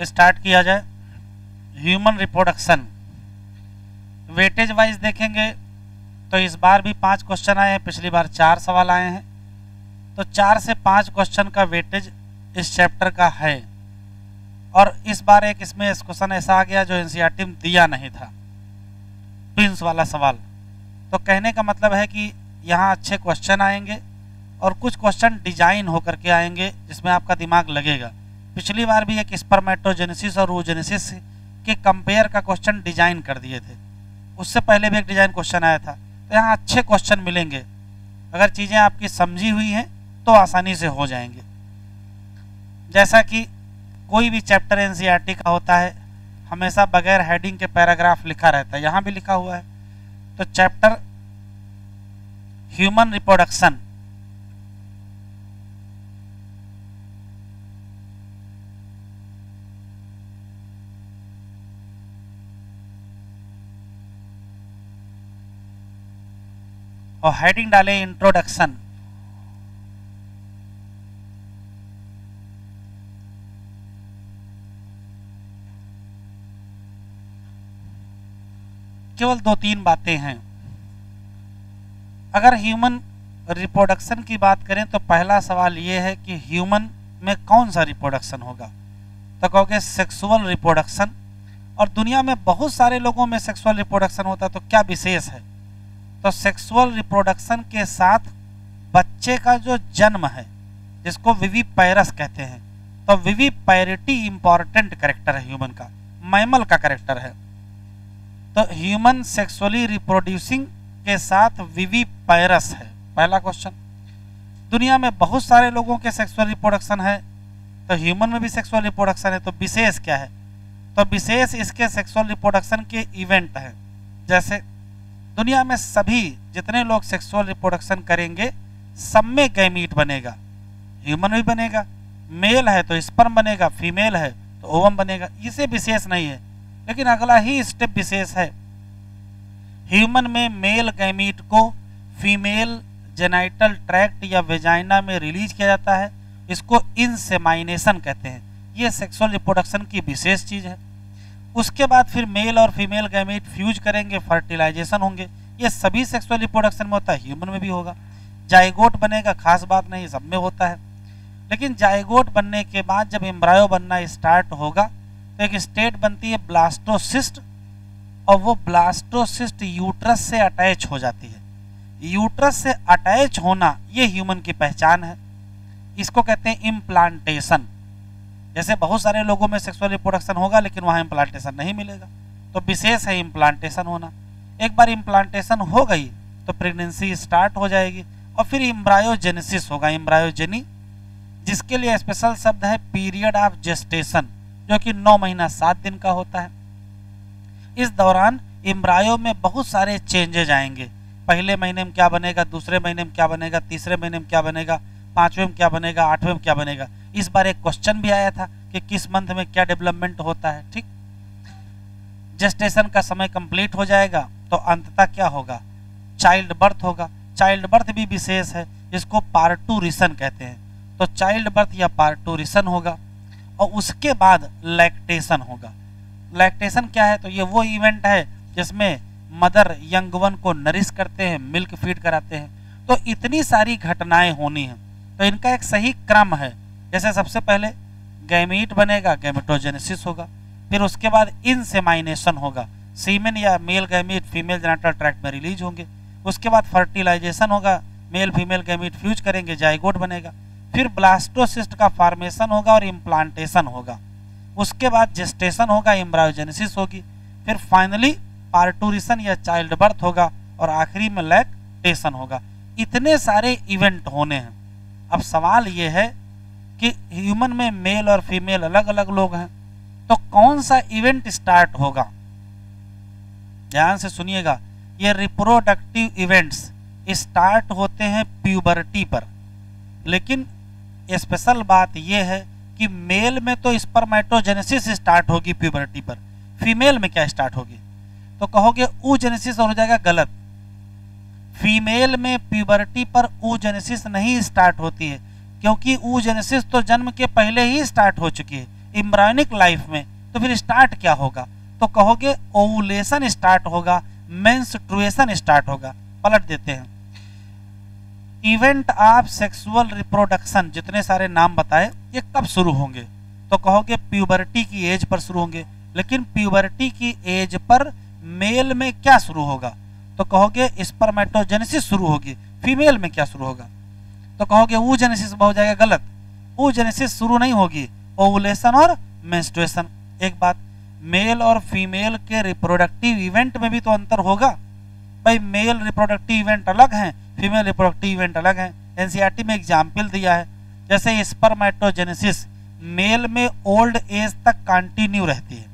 Start किया जाए। Human reproduction weightage wise देखेंगे तो इस बार भी 5 क्वेश्चन आए हैं, पिछली बार 4 सवाल आए हैं, तो 4 से 5 क्वेश्चन का वेटेज इस चैप्टर का है। और इस बार एक इसमें क्वेश्चन ऐसा आ गया जो एनसीईआरटी में दिया नहीं था, ट्विंस वाला सवाल। तो कहने का मतलब है कि यहाँ अच्छे क्वेश्चन आएंगे और कुछ क्वेश्चन डिजाइन होकर के आएंगे जिसमें आपका दिमाग लगेगा। पिछली बार भी एक स्पर्मेटोजेनेसिस और oogenesis के कंपेयर का क्वेश्चन डिजाइन कर दिए थे, उससे पहले भी एक डिजाइन क्वेश्चन आया था। तो यहाँ अच्छे क्वेश्चन मिलेंगे, अगर चीज़ें आपकी समझी हुई हैं तो आसानी से हो जाएंगे। जैसा कि कोई भी चैप्टर एनसीईआरटी का होता है, हमेशा बगैर हेडिंग के पैराग्राफ लिखा रहता है, यहाँ भी लिखा हुआ है। तो चैप्टर ह्यूमन रिप्रोडक्शन और हेडिंग डाले इंट्रोडक्शन। केवल 2-3 बातें हैं। अगर ह्यूमन रिप्रोडक्शन की बात करें तो पहला सवाल ये है कि ह्यूमन में कौन सा रिप्रोडक्शन होगा, तो कहोगे सेक्सुअल रिप्रोडक्शन। और दुनिया में बहुत सारे लोगों में सेक्सुअल रिप्रोडक्शन होता है, तो क्या विशेष है? तो सेक्सुअल रिप्रोडक्शन के साथ बच्चे का जो जन्म है, जिसको विविपैरस कहते हैं, तो विविपैरिटी इंपॉर्टेंट कैरेक्टर है ह्यूमन का, मैमल का कैरेक्टर है। तो ह्यूमन सेक्सुअली रिप्रोड्यूसिंग के साथ विविपैरस है, पहला क्वेश्चन। दुनिया में बहुत सारे लोगों के सेक्सुअल रिप्रोडक्शन है, तो ह्यूमन में भी सेक्सुअल रिप्रोडक्शन है, तो विशेष क्या है? तो विशेष इसके सेक्सुअल रिप्रोडक्शन के इवेंट हैं। जैसे दुनिया में सभी जितने लोग सेक्सुअल रिप्रोडक्शन करेंगे सब में गैमीट बनेगा, ह्यूमन भी बनेगा, मेल है तो स्पर्म बनेगा, फीमेल है तो ओवम बनेगा। इसे विशेष नहीं है, लेकिन अगला ही स्टेप विशेष है। ह्यूमन में मेल गैमीट को फीमेल जेनाइटल ट्रैक्ट या वेजाइना में रिलीज किया जाता है, इसको इंसेमाइनेशन कहते हैं। ये सेक्सुअल रिप्रोडक्शन की विशेष चीज है। उसके बाद फिर मेल और फीमेल गैमीट फ्यूज करेंगे, फर्टिलाइजेशन होंगे। ये सभी सेक्सुअल रिप्रोडक्शन में होता है, ह्यूमन में भी होगा। जाइगोट बनेगा, खास बात नहीं, सब में होता है। लेकिन जाइगोट बनने के बाद जब एम्ब्रायो बनना स्टार्ट होगा तो एक स्टेट बनती है ब्लास्टोसिस्ट, और वो ब्लास्टोसिस्ट यूट्रस से अटैच हो जाती है। यूट्रस से अटैच होना ये ह्यूमन की पहचान है, इसको कहते हैं इम्प्लांटेशन। जैसे बहुत सारे लोगों में सेक्सुअल रिप्रोडक्शन होगा लेकिन वहां इम्प्लांटेशन नहीं मिलेगा, तो विशेष है इम्प्लांटेशन होना। एक बार इम्प्लांटेशन हो गई तो प्रेगनेंसी स्टार्ट हो जाएगी, और फिर एम्ब्रायोजेनेसिस होगा, एम्ब्रायोजेनी, जिसके लिए स्पेशल शब्द है पीरियड ऑफ जेस्टेशन, जो कि 9 महीना 7 दिन का होता है। इस दौरान एम्ब्रायो में बहुत सारे चेंजेज आएंगे। पहले महीने में क्या बनेगा, दूसरे महीने में क्या बनेगा, तीसरे महीने में क्या बनेगा, 5वें में क्या बनेगा, 8वें में क्या बनेगा। इस बार एक क्वेश्चन भी आया था कि किस मंथ में क्या डेवलपमेंट होता है। ठीक, जेस्टेशन का समय कंप्लीट हो जाएगा तो अंततः क्या होगा, चाइल्ड बर्थ होगा। चाइल्ड बर्थ भी विशेष है, जिसको पार्टूरिशन कहते हैं। तो चाइल्ड बर्थ या पार्टूरिशन होगा, और उसके बाद लैक्टेशन होगा। लैक्टेशन क्या है, तो ये वो इवेंट है जिसमें मदर यंग वन को नरिश करते हैं, मिल्क फीड कराते हैं। तो इतनी सारी घटनाएं होनी है, तो इनका एक सही क्रम है। जैसे सबसे पहले गैमीट बनेगा, गैमेटोजेनेसिस होगा, फिर उसके बाद इंसेमाइनेशन होगा, सीमेन या male gamete female genital tract में रिलीज होंगे। उसके बाद फर्टिलाइजेशन होगा, मेल फीमेल गैमीट फ्यूज करेंगे, जाइगोट बनेगा। फिर ब्लास्टोसिस्ट का फॉर्मेशन होगा और इम्प्लांटेशन होगा। उसके बाद जेस्टेशन होगा, एम्ब्रायोजेनेसिस होगी, फिर फाइनली पार्टूरिशन या चाइल्ड बर्थ होगा, और आखिरी में लैक्टेशन होगा। इतने सारे इवेंट होने हैं। अब सवाल ये है कि ह्यूमन में मेल और फीमेल अलग अलग लोग हैं, तो कौन सा इवेंट स्टार्ट होगा? ध्यान से सुनिएगा, ये रिप्रोडक्टिव इवेंट्स स्टार्ट होते हैं प्यूबर्टी पर। लेकिन स्पेशल बात यह है कि मेल में तो स्पर्मेटोजेनेसिस स्टार्ट होगी प्यूबर्टी पर, फीमेल में क्या स्टार्ट होगी? तो कहोगे oogenesis, और हो जाएगा गलत। फीमेल में प्यूबर्टी पर oogenesis नहीं स्टार्ट होती है, क्योंकि oogenesis तो जन्म के पहले ही स्टार्ट हो चुकी है। एम्ब्रायोनिक लाइफ में, तो फिर स्टार्ट क्या होगा? तो कहोगे ओवुलेशन स्टार्ट होगा, मेंस्ट्रुएशन स्टार्ट होगा। पलट देते हैं, इवेंट ऑफ सेक्सुअल रिप्रोडक्शन जितने सारे नाम बताए ये कब शुरू होंगे? तो कहोगे प्यूबर्टी की एज पर शुरू होंगे। लेकिन प्यूबर्टी की एज पर मेल में क्या शुरू होगा? तो कहोगे स्पर्मेटोजेनेसिस शुरू होगी। फीमेल में क्या शुरू होगा? तो कहोगे oogenesis हो जाएगा गलत। oogenesis शुरू नहीं होगी, ओवुलेशन और मेंस्ट्रुएशन। एक बात, मेल और फीमेल के रिप्रोडक्टिव इवेंट में भी तो अंतर होगा भाई। मेल रिप्रोडक्टिव इवेंट अलग हैं, फीमेल रिप्रोडक्टिव इवेंट अलग हैं। एनसीईआरटी में एग्जाम्पल दिया है, जैसे स्पर्मेटोजेनेसिस मेल में ओल्ड एज तक कंटिन्यू रहती है,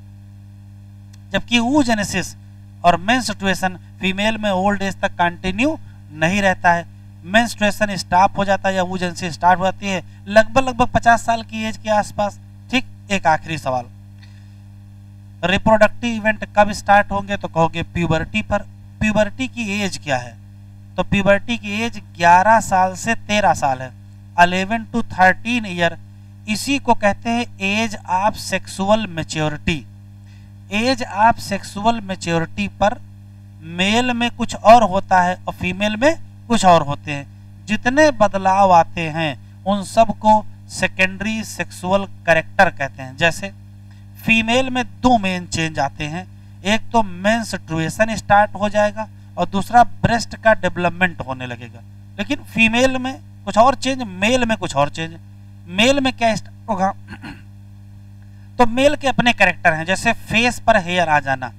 जबकि oogenesis और मेंस्ट्रुएशन फीमेल में ओल्ड एज तक कंटिन्यू नहीं रहता है। मेंस्ट्रुएशन स्टॉप हो जाता है या oogenesis स्टार्ट हो जाती है लगभग 50 साल की एज के आसपास। ठीक, एक आखिरी सवाल, रिप्रोडक्टिव इवेंट कब स्टार्ट होंगे? तो कहोगे प्यूबर्टी पर। प्यूबर्टी की एज क्या है? तो प्यूबर्टी की एज 11 साल से 13 साल है, 11 to 13 ईयर। इसी को कहते हैं age of sexual maturity. Age of sexual maturity पर मेल में कुछ और होता है और फीमेल में कुछ और होते हैं। जितने बदलाव आते हैं उन सब को सेकेंडरी सेक्सुअल कैरेक्टर कहते हैं। जैसे फीमेल में दो मेन चेंज आते हैं, एक तो मेंस्ट्रुएशन स्टार्ट हो जाएगा और दूसरा ब्रेस्ट का डेवलपमेंट होने लगेगा। लेकिन फीमेल में कुछ और चेंज, मेल में कुछ और चेंज। मेल में क्या स्टार्ट होगा? तो मेल के अपने कैरेक्टर हैं, जैसे फेस पर हेयर आ जाना,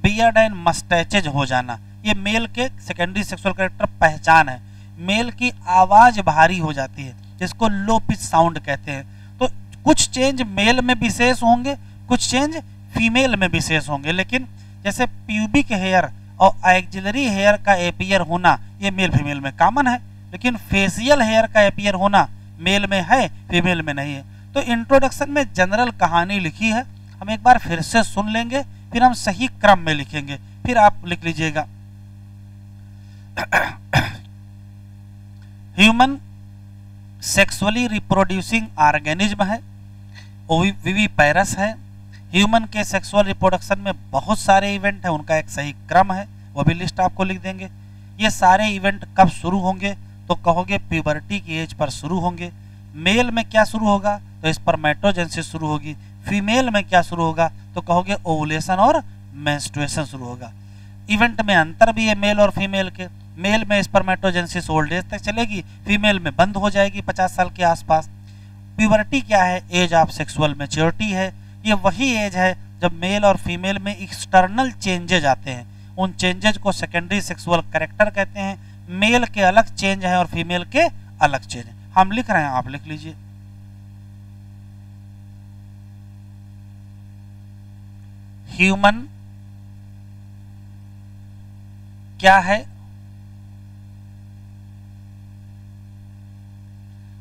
बियर्ड एंड मस्टैचेज हो जाना, ये मेल के सेकेंडरी सेक्सुअल कैरेक्टर पहचान है। मेल की आवाज भारी हो जाती है, जिसको लो पिच साउंड कहते हैं। तो कुछ चेंज मेल में विशेष होंगे, कुछ चेंज फीमेल में विशेष होंगे। लेकिन जैसे प्यूबिक हेयर और एक्सिलरी हेयर का एपियर होना ये मेल फीमेल में कॉमन है, लेकिन फेशियल हेयर का एपियर होना मेल में है, फीमेल में नहीं है। तो इंट्रोडक्शन में जनरल कहानी लिखी है, हम एक बार फिर से सुन लेंगे, फिर हम सही क्रम में लिखेंगे। फिर आप लिख लीजिएगा, ह्यूमन सेक्सुअली रिप्रोड्यूसिंग ऑर्गेनिज्म है, विविपैरस है। ह्यूमन के सेक्सुअल रिप्रोडक्शन में बहुत सारे इवेंट है, उनका एक सही क्रम है, वो भी लिस्ट आपको लिख देंगे। ये सारे इवेंट कब शुरू होंगे? तो कहोगे प्यूबर्टी की एज पर शुरू होंगे। मेल में क्या शुरू होगा? तो स्पर्मेटोजेनेसिस शुरू होगी। फीमेल में क्या शुरू होगा? तो कहोगे ओवुलेशन और मेंस्ट्रुएशन शुरू होगा। इवेंट में अंतर भी है मेल और फीमेल के। मेल में स्पर्मेटोजेनेसिस ओल्ड एज तक चलेगी, फीमेल में बंद हो जाएगी 50 साल के आसपास। प्यूबर्टी क्या है? एज ऑफ सेक्सुअल मैच्योरिटी है। ये वही एज है जब मेल और फीमेल में एक्सटर्नल चेंजेज आते हैं, उन चेंजेज को सेकेंडरी सेक्सुअल कैरेक्टर कहते हैं। मेल के अलग चेंज है और फीमेल के अलग चेंज है। हम लिख रहे हैं, आप लिख लीजिए। ह्यूमन क्या है?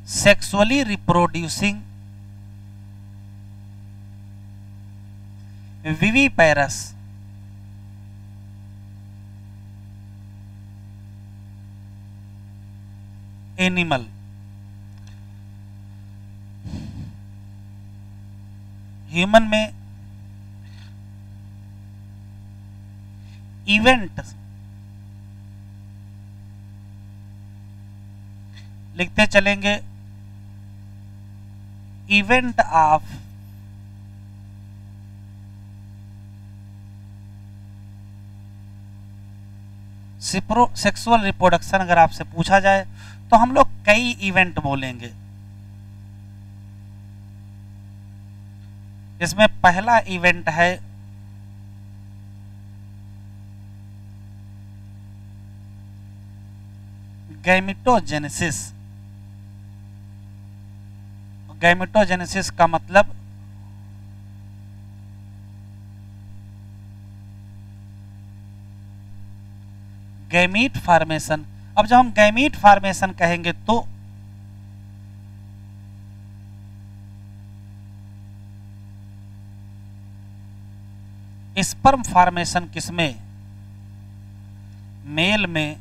Sexually reproducing viviparous animal. Human में इवेंट लिखते चलेंगे, इवेंट ऑफ सेक्सुअल रिप्रोडक्शन अगर आपसे पूछा जाए तो हम लोग कई इवेंट बोलेंगे। इसमें पहला इवेंट है गैमेटोजेनेसिस। गैमेटोजेनेसिस का मतलब गैमीट फॉर्मेशन। अब जब हम गैमीट फॉर्मेशन कहेंगे तो स्पर्म फॉर्मेशन किसमें? मेल में।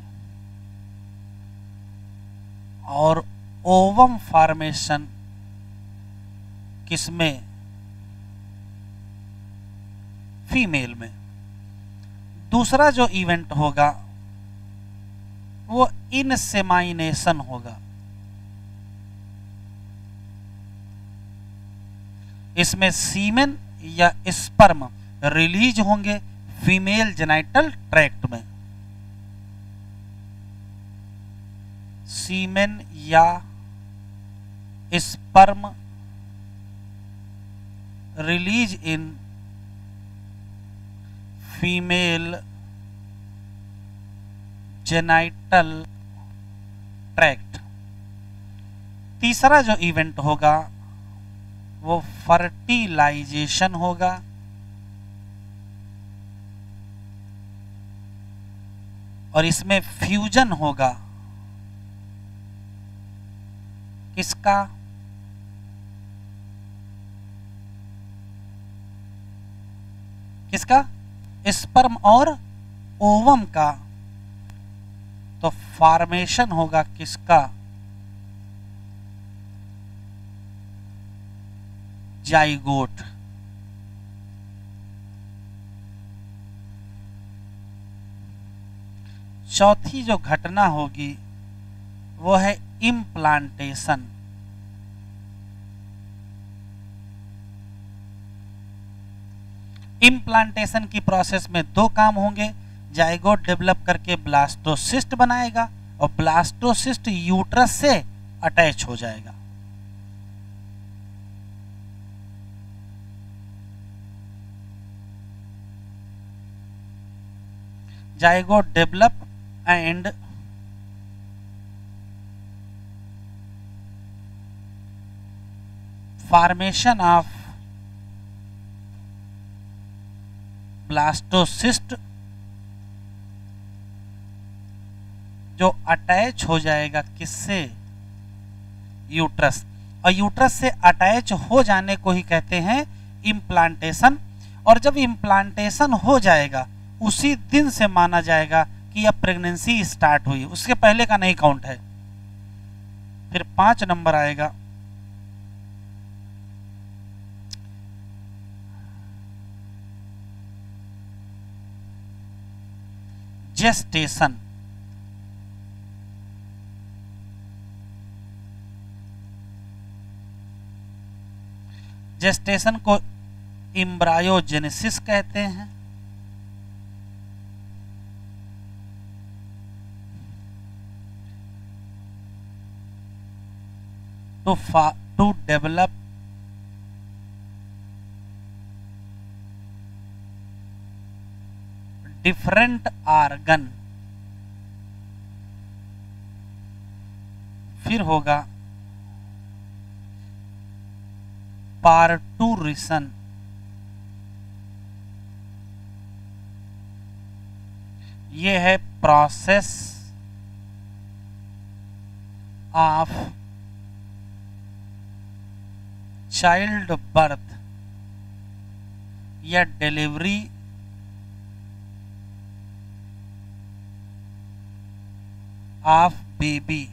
और ओवम फॉर्मेशन किसमें? फीमेल में। दूसरा जो इवेंट होगा वो इनसेमाइनेशन होगा। इसमें सीमेन या स्पर्म रिलीज होंगे फीमेल जेनाइटल ट्रैक्ट में। सीमेन या sperm release in female genital tract. तीसरा जो इवेंट होगा वो फर्टिलाइजेशन होगा। और इसमें फ्यूजन होगा किसका? किसका? स्पर्म और ओवम का। तो फॉर्मेशन होगा किसका? जाइगोट। चौथी जो घटना होगी वो है इम्प्लांटेशन। इम्प्लांटेशन की प्रोसेस में दो काम होंगे। जाइगोट डेवलप करके ब्लास्टोसिस्ट बनाएगा और ब्लास्टोसिस्ट यूट्रस से अटैच हो जाएगा। Zygote develop and formation of blastocyst जो अटैच हो जाएगा किससे? यूट्रस। और यूट्रस से अटैच हो जाने को ही कहते हैं इम्प्लांटेशन। और जब इम्प्लांटेशन हो जाएगा उसी दिन से माना जाएगा कि अब प्रेगनेंसी स्टार्ट हुई, उसके पहले का नहीं काउंट है। फिर 5 नंबर आएगा जेस्टेशन। जेस्टेशन को एम्ब्रायोजेनेसिस कहते हैं। To develop different organ. फिर होगा पार्टूरिशन। ये है प्रोसेस ऑफ चाइल्ड बर्थ या डिलीवरी ऑफ बेबी।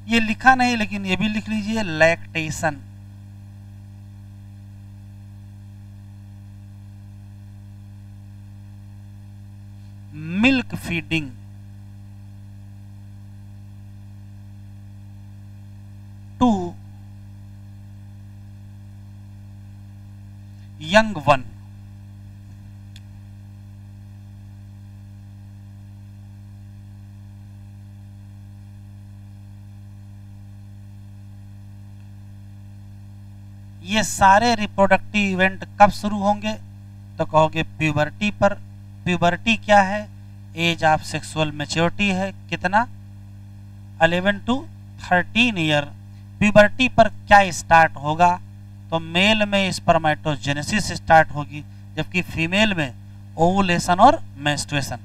ये लिखा नहीं लेकिन ये भी लिख लीजिए, lactation. Milk feeding. To young one. ये सारे रिप्रोडक्टिव इवेंट कब शुरू होंगे? तो कहोगे प्यूबर्टी पर। प्यूबर्टी क्या है? एज ऑफ सेक्सुअल मैच्योरिटी है। कितना? 11 to 13 ईयर। प्यूबर्टी पर क्या स्टार्ट होगा? तो मेल में स्पर्मेटोजेनेसिस स्टार्ट होगी, जबकि फीमेल में ओवुलेशन और मेंस्ट्रुएशन।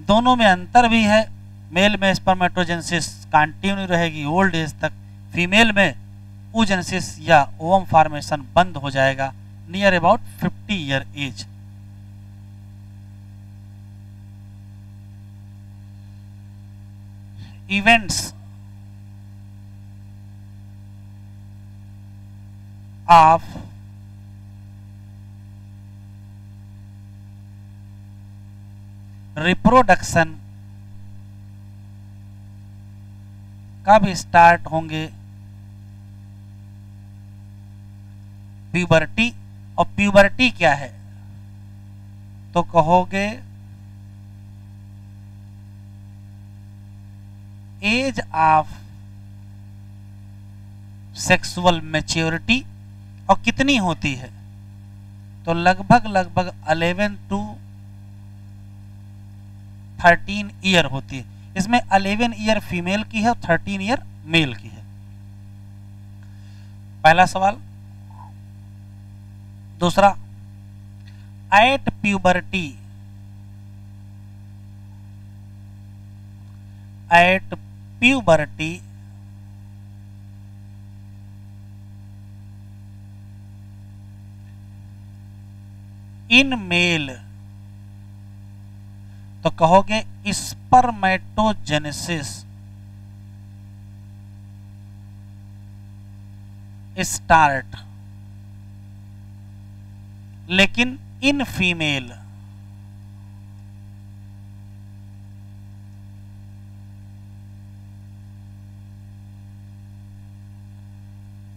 दोनों में अंतर भी है। मेल में स्पर्मेटोजेनेसिस कंटिन्यू रहेगी ओल्ड एज तक, फीमेल में oogenesis या ओवम फॉर्मेशन बंद हो जाएगा near about 50 year age. Events of reproduction कब स्टार्ट होंगे? प्यूबर्टी। और प्यूबर्टी क्या है? तो कहोगे एज ऑफ सेक्सुअल मैच्योरिटी। और कितनी होती है? तो लगभग 11 टू 13 ईयर होती है। इसमें 11 ईयर फीमेल की है और 13 ईयर मेल की है। पहला सवाल। दूसरा, at puberty, at puberty in male, तो कहोगे स्पर्मेटोजेनेसिस स्टार्ट, लेकिन in female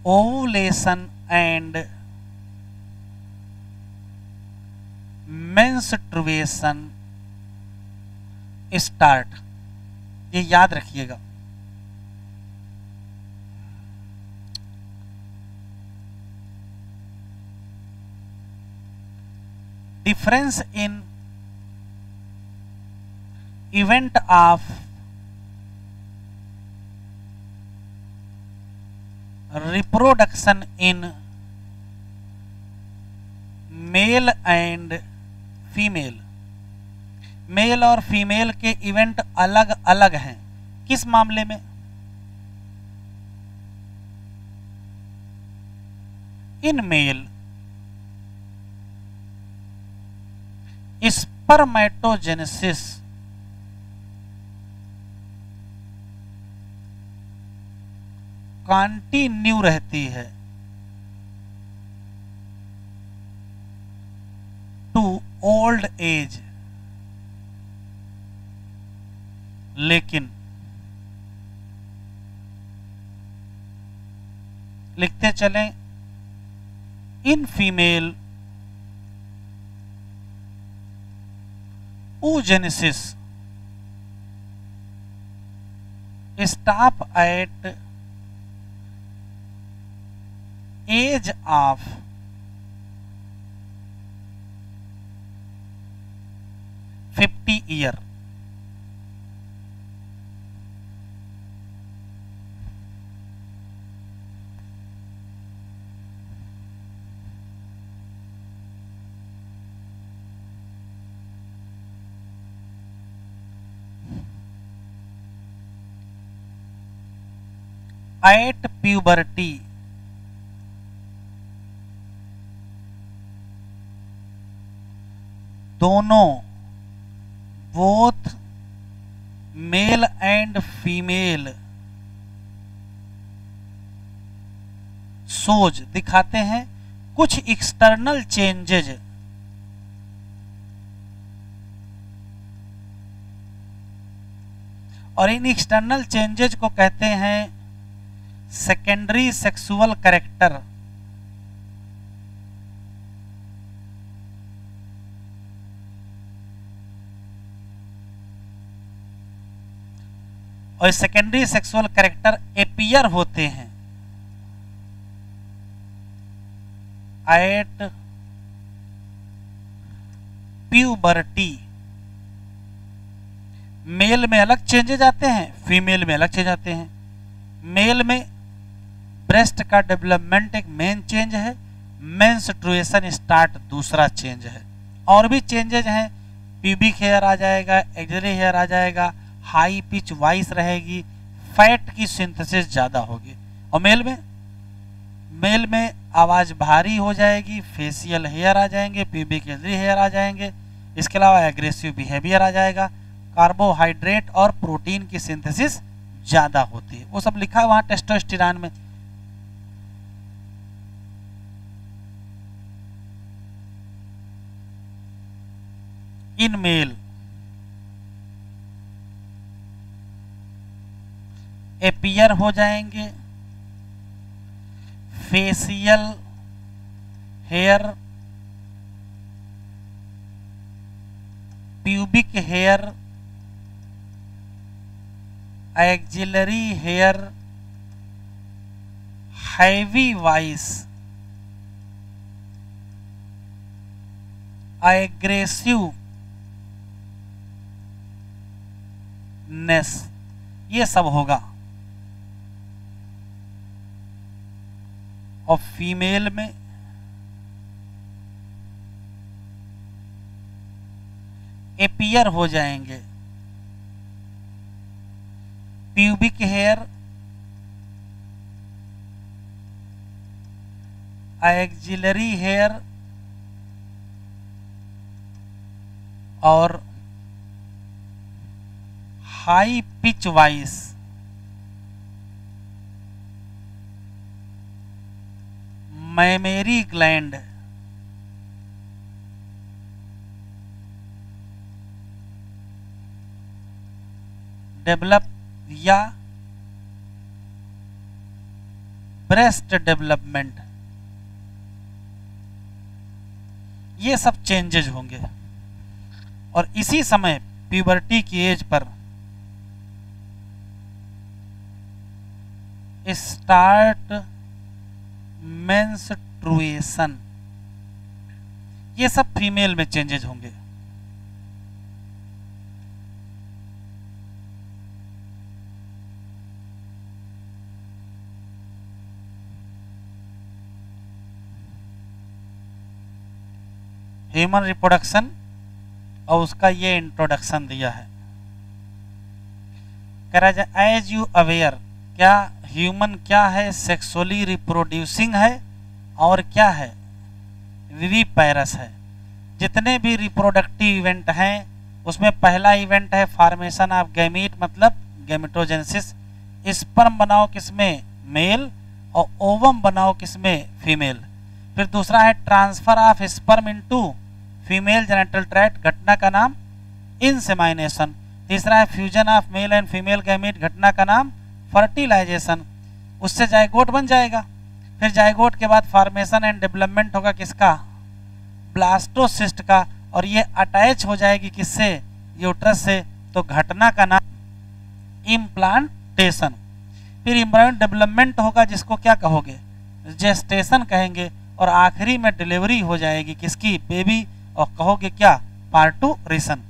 ovulation and menstruation start. ये याद रखिएगा। Difference in event of reproduction in male and female. Male और फीमेल के इवेंट अलग अलग हैं। किस मामले में? इन मेल स्पर्मेटोजेनेसिस कंटिन्यू रहती है टू ओल्ड एज, लेकिन लिखते चलें in female oogenesis stop at age of 50 year। At puberty दोनों बोथ मेल एंड फीमेल सोज दिखाते हैं कुछ एक्सटर्नल चेंजेज, और इन एक्सटर्नल चेंजेज को कहते हैं सेकेंडरी सेक्सुअल कैरेक्टर। और सेकेंडरी सेक्सुअल कैरेक्टर एपियर होते हैं एट प्यूबर्टी। मेल में अलग चेंजेज आते हैं, फीमेल में अलग चेंज आते हैं। मेल में ब्रेस्ट का डेवलपमेंट एक मेन चेंज है, मेंस्ट्रुएशन स्टार्ट दूसरा चेंज है। और भी चेंजेज हैं, प्यूबिक हेयर आ जाएगा, एक्सिलरी हेयर आ जाएगा, हाई पिच वॉइस रहेगी, फैट की सिंथेसिस ज्यादा होगी। और मेल में आवाज भारी हो जाएगी, फेशियल हेयर आ जाएंगे, प्यूबिक एक्सिलरी हेयर आ जाएंगे। इसके अलावा एग्रेसिव बिहेवियर आ जाएगा, कार्बोहाइड्रेट और प्रोटीन की सिंथेसिस ज्यादा होती है। वो सब लिखा है वहां टेस्टोस्टेरोन में। इन मेल एपियर हो जाएंगे, facial hair, pubic hair, axillary hair, heavy voice, aggressiveness, ये सब होगा। और फीमेल में एपियर हो जाएंगे, प्यूबिक हेयर, एक्सिलरी हेयर और high pitch voice. Mammary gland, develop या ब्रेस्ट डेवलपमेंट, ये सब चेंजेज होंगे। और इसी समय प्यूबर्टी की एज पर स्टार्ट मेंस्ट्रुएशन, ये सब फीमेल में चेंजेज होंगे। ह्यूमन रिप्रोडक्शन और उसका ये इंट्रोडक्शन दिया है। कह रहा है एज यू अवेयर, क्या ह्यूमन क्या है, सेक्सुअली रिप्रोड्यूसिंग है और क्या है, विविपैरस है। जितने भी रिप्रोडक्टिव इवेंट हैं उसमें पहला इवेंट है फॉर्मेशन ऑफ गैमीट, मतलब गैमेटोजेनेसिस। स्पर्म बनाओ किसमें, मेल, और ओवम बनाओ किसमें, फीमेल। फिर दूसरा है transfer of sperm into female genital tract, घटना का नाम इंसेमाइनेशन। तीसरा है fusion of male and female gamete, घटना का नाम फर्टिलाइजेशन। उससे जाइगोट बन जाएगा। फिर जाइगोट के बाद फॉर्मेशन एंड डेवलपमेंट होगा किसका, ब्लास्टोसिस्ट का, और ये अटैच हो जाएगी किससे, यूट्रस से, तो घटना का नाम इम्प्लांटेशन। फिर एम्ब्रियो डेवलपमेंट होगा जिसको क्या कहोगे, जेस्टेशन कहेंगे, और आखिरी में डिलीवरी हो जाएगी किसकी, बेबी, और कहोगे क्या, पार्टूरेशन।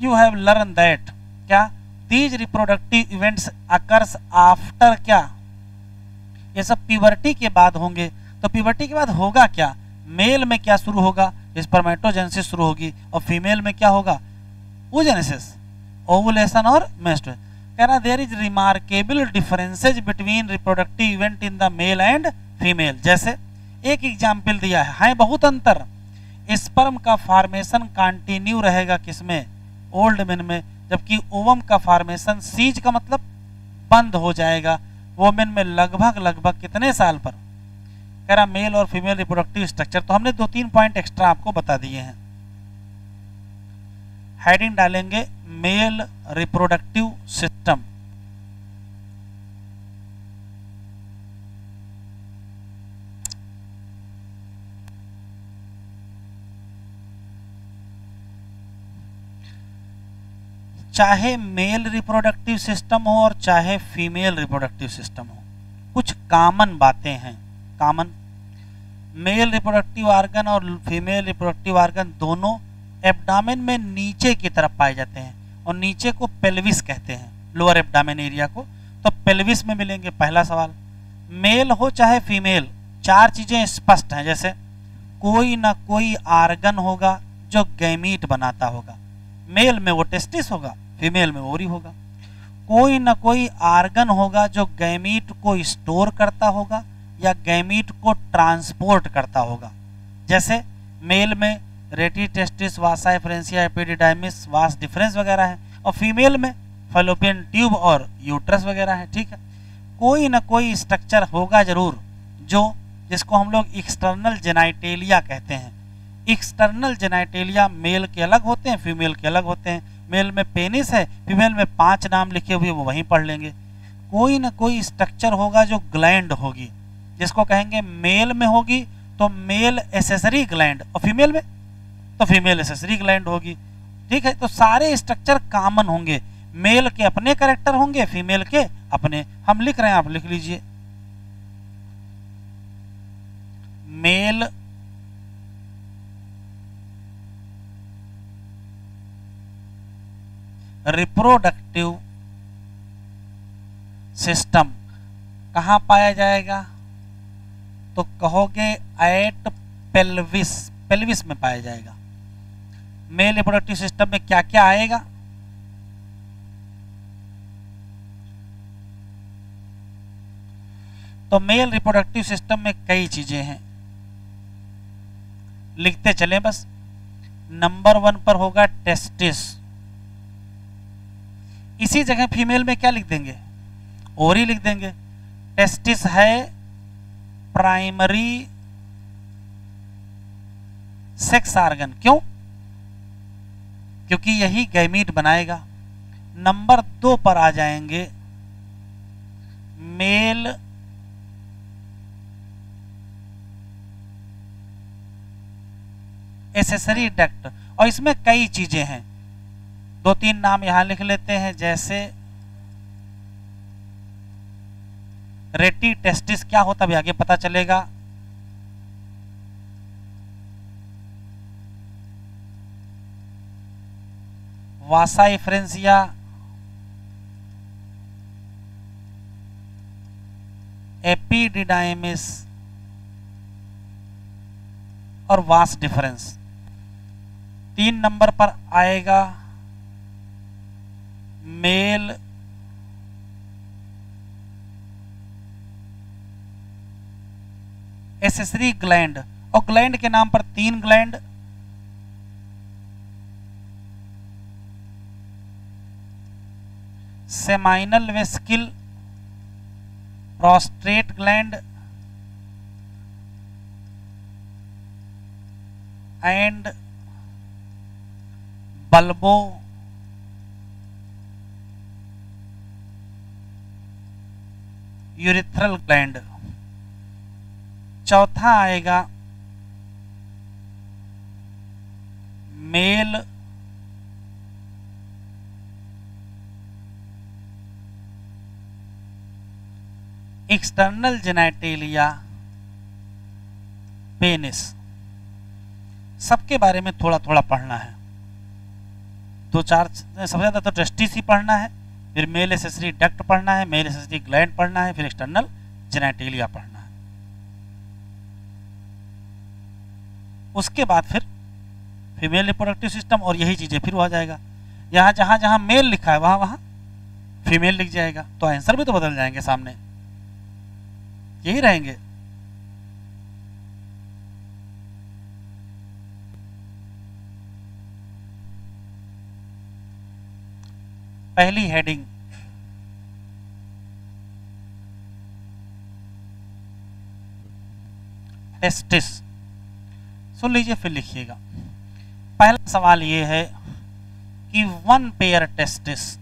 यू हैव लर्न दैट, क्या, these reproductive events occurs after, क्या, ये सब प्यूबर्टी के बाद होंगे। तो प्यूबर्टी के बाद होगा क्या, मेल में क्या शुरू होगा, स्पर्मेटोजेनेसिस शुरू होगी, और फीमेल में क्या होगा, oogenesis, ओवुलेशन और मेंस्ट्रुएशन। कह रहा there is remarkable differences between reproductive event in the male and female. जैसे एक एग्जाम्पल दिया है बहुत अंतर। स्पर्म का फॉर्मेशन कंटिन्यू रहेगा किसमें, ओल्ड मेन में, जबकि ओवम का फॉर्मेशन, सीज का मतलब बंद हो जाएगा, वोमेन में लगभग कितने साल पर। कह रहा मेल और फीमेल रिप्रोडक्टिव स्ट्रक्चर। तो हमने 2-3 पॉइंट एक्स्ट्रा आपको बता दिए हैं। हेडिंग डालेंगे मेल रिप्रोडक्टिव सिस्टम। चाहे मेल रिप्रोडक्टिव सिस्टम हो और चाहे फीमेल रिप्रोडक्टिव सिस्टम हो, कुछ कॉमन बातें हैं। कॉमन, मेल रिप्रोडक्टिव ऑर्गन और फीमेल रिप्रोडक्टिव ऑर्गन दोनों एब्डामेन में नीचे की तरफ पाए जाते हैं, और नीचे को पेल्विस कहते हैं, लोअर एब्डामेन एरिया को। तो पेल्विस में मिलेंगे। पहला सवाल, मेल हो चाहे फीमेल, 4 चीजें स्पष्ट हैं। जैसे कोई ना कोई ऑर्गन होगा जो गैमीट बनाता होगा, मेल में वो टेस्टिस होगा, फीमेल में ओरी होगा। कोई ना कोई ऑर्गन होगा जो गैमीट को स्टोर करता होगा या गैमीट को ट्रांसपोर्ट करता होगा। जैसे मेल में रेटी टेस्टिस, वासा एफरेंसिया, एपिडिडाइमिस, वास डिफरेंस वगैरह है, और फीमेल में फैलोपियन ट्यूब और यूट्रस वगैरह है। ठीक है, कोई ना कोई स्ट्रक्चर होगा जरूर जो, जिसको हम लोग एक्सटर्नल जेनाइटेलिया कहते हैं। एक्सटर्नल जेनाइटेलिया मेल के अलग होते हैं, फीमेल के अलग होते हैं। मेल में पेनिस है, फीमेल में 5 नाम लिखे हुए वो वहीं पढ़ लेंगे। कोई ना कोई स्ट्रक्चर होगा जो ग्लैंड होगी, जिसको कहेंगे मेल में होगी तो मेल एसेसरी ग्लैंड, और फीमेल में तो फीमेल एसेसरी ग्लैंड होगी। ठीक है, तो सारे स्ट्रक्चर कॉमन होंगे, मेल के अपने कैरेक्टर होंगे, फीमेल के अपने। हम लिख रहे हैं, आप लिख लीजिए। मेल रिप्रोडक्टिव सिस्टम कहां पाया जाएगा? तो कहोगे एट पेल्विस, पेल्विस में पाया जाएगा। मेल रिप्रोडक्टिव सिस्टम में क्या क्या आएगा? तो मेल रिप्रोडक्टिव सिस्टम में कई चीजें हैं, लिखते चलें बस। नंबर 1 पर होगा टेस्टिस। इसी जगह फीमेल में क्या लिख देंगे? ओरी लिख देंगे। टेस्टिस है प्राइमरी सेक्स ऑर्गन। क्यों? क्योंकि यही गैमीट बनाएगा। नंबर 2 पर आ जाएंगे मेल एसेसरी डक्ट, और इसमें कई चीजें हैं, 2-3 नाम यहां लिख लेते हैं, जैसे रेटी टेस्टिस क्या होता है आगे पता चलेगा। वासा इफ्रेंसिया, एपिडिडाइमिस और वास डिफरेंस। 3 नंबर पर आएगा मेल एसेसरी ग्लैंड, और ग्लैंड के नाम पर 3 gland, seminal vesicle, prostate gland and bulbourethral gland. चौथा आएगा मेल एक्सटर्नल जेनेटेलिया पेनिस। सबके बारे में थोड़ा थोड़ा पढ़ना है, 2-4, सबसे ज्यादा तो टेस्टिस ही पढ़ना है, फिर मेल एसेसरी डक्ट पढ़ना है, मेल एसेसरी ग्लैंड पढ़ना है, फिर एक्सटर्नल जेनेटेलिया पढ़ना है। उसके बाद फिर फीमेल रिप्रोडक्टिव सिस्टम, और यही चीजें फिर हो जाएगा। यहां जहां जहां मेल लिखा है वहां वहां फीमेल लिख जाएगा, तो आंसर भी तो बदल जाएंगे, सामने यही रहेंगे। पहली हेडिंग टेस्टिस, सुन लीजिए फिर लिखिएगा। पहला सवाल यह है कि 1 pair testis,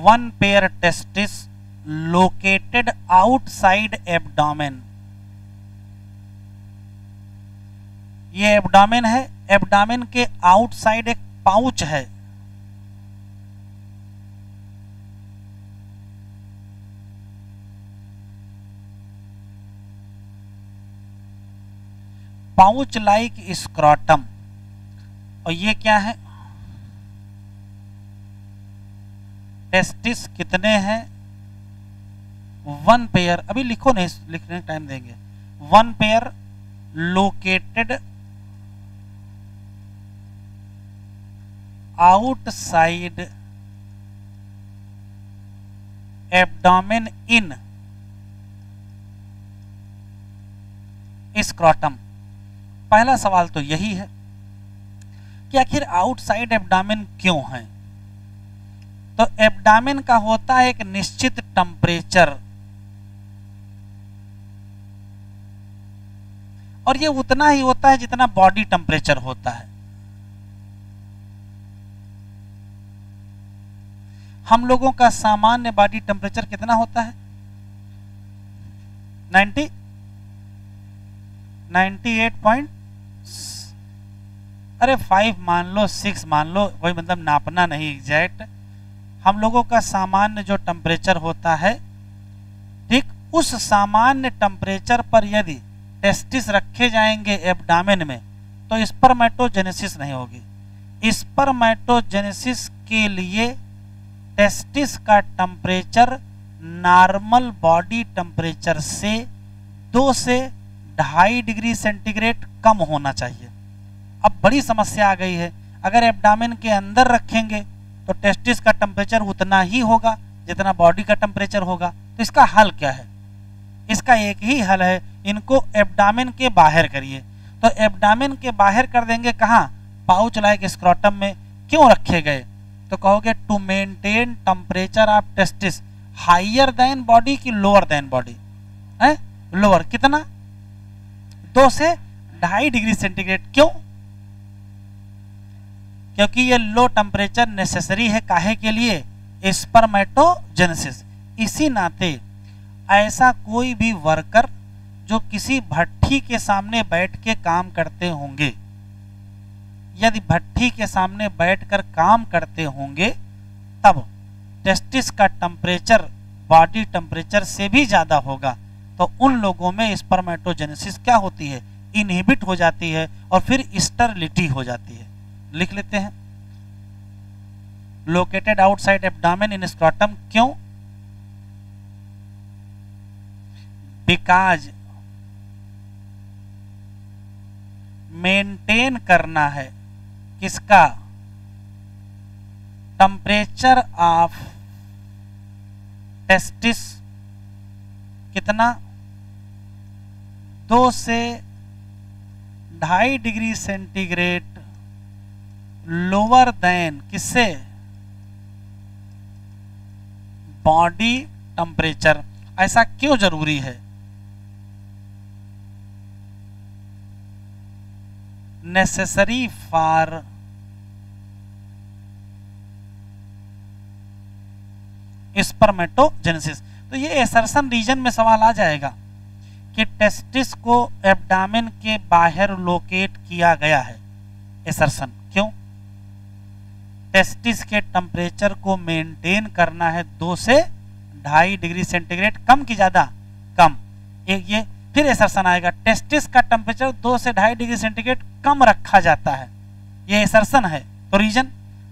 1 pair testis located outside abdomen. ये एब्डोमेन है, एब्डोमेन के आउटसाइड एक पाउच है, पाउच लाइक स्क्रॉटम। और ये क्या है? टेस्टिस कितने हैं? 1 पेयर, अभी लिखो नहीं, लिखने टाइम देंगे। 1 पेयर लोकेटेड आउटसाइड एब्डोमेन इन स्क्रॉटम। पहला सवाल तो यही है कि आखिर आउटसाइड एब्डोमेन क्यों है? तो एब्डोमेन का होता है एक निश्चित टेम्परेचर, और ये उतना ही होता है जितना बॉडी टेम्परेचर होता है। हम लोगों का सामान्य बॉडी टेम्परेचर कितना होता है? 98 अरे 5 मान लो, 6 मान लो, वही मतलब नापना नहीं एग्जैक्ट। हम लोगों का सामान्य जो टेम्परेचर होता है, ठीक, उस सामान्य टेम्परेचर पर यदि टेस्टिस रखे जाएंगे एब्डामेन में तो स्पर्मेटोजेनेसिस नहीं होगी। स्पर्मेटोजेनेसिस के लिए टेस्टिस का टेम्परेचर नॉर्मल बॉडी टेम्परेचर से 2 से 2.5 डिग्री सेंटीग्रेड कम होना चाहिए। अब बड़ी समस्या आ गई है, अगर एब्डामेन के अंदर रखेंगे तो टेस्टिस का टेम्परेचर उतना ही होगा जितना बॉडी का टेम्परेचर होगा। तो इसका हल क्या है? इसका एक ही हल है, इनको एब्डामेन के बाहर करिए। तो एब्डामेन के बाहर कर देंगे कहाँ? पाउच लाइक स्क्रोटम में। क्यों रखे गए? तो कहोगे to maintain temperature of testis higher than body की लोअर देन बॉडी है? लोअर कितना? 2 से 2.5 डिग्री सेंटीग्रेड। क्यों? क्योंकि ये लो टेम्परेचर नेसेसरी है काहे के लिए? स्पर्मेटोजेनेसिस। इसी नाते ऐसा कोई भी वर्कर जो किसी भट्ठी के सामने बैठ के काम करते होंगे, यदि भट्ठी के सामने बैठकर काम करते होंगे तब टेस्टिस का टेम्परेचर बॉडी टेम्परेचर से भी ज्यादा होगा, तो उन लोगों में स्पर्मेटोजेनेसिस क्या होती है? इनहिबिट हो जाती है और फिर स्टरलिटी हो जाती है। लिख लेते हैं, लोकेटेड आउटसाइड एब्डामेन इन स्क्रोटम। क्यों? बिकॉज मेंटेन करना है किसका? टेम्परेचर ऑफ टेस्टिस कितना? 2 से 2.5 डिग्री सेंटीग्रेड लोअर देन किससे? Body temperature. ऐसा क्यों जरूरी है? Necessary for spermatogenesis. तो ये एसर्शन रीजन में सवाल आ जाएगा कि टेस्टिस को एब्डामेन के बाहर लोकेट किया गया है। एसर्शन क्यों? टेस्टिस के टेम्परेचर को मेंटेन करना है 2 से 2.5 डिग्री सेंटीग्रेड। कम की ज्यादा? कम। एक ये फिर एसर्शन आएगा, टेस्टिस का टेम्परेचर 2 से 2.5 डिग्री सेंटीग्रेड कम रखा जाता है। ये एसर्शन है। तो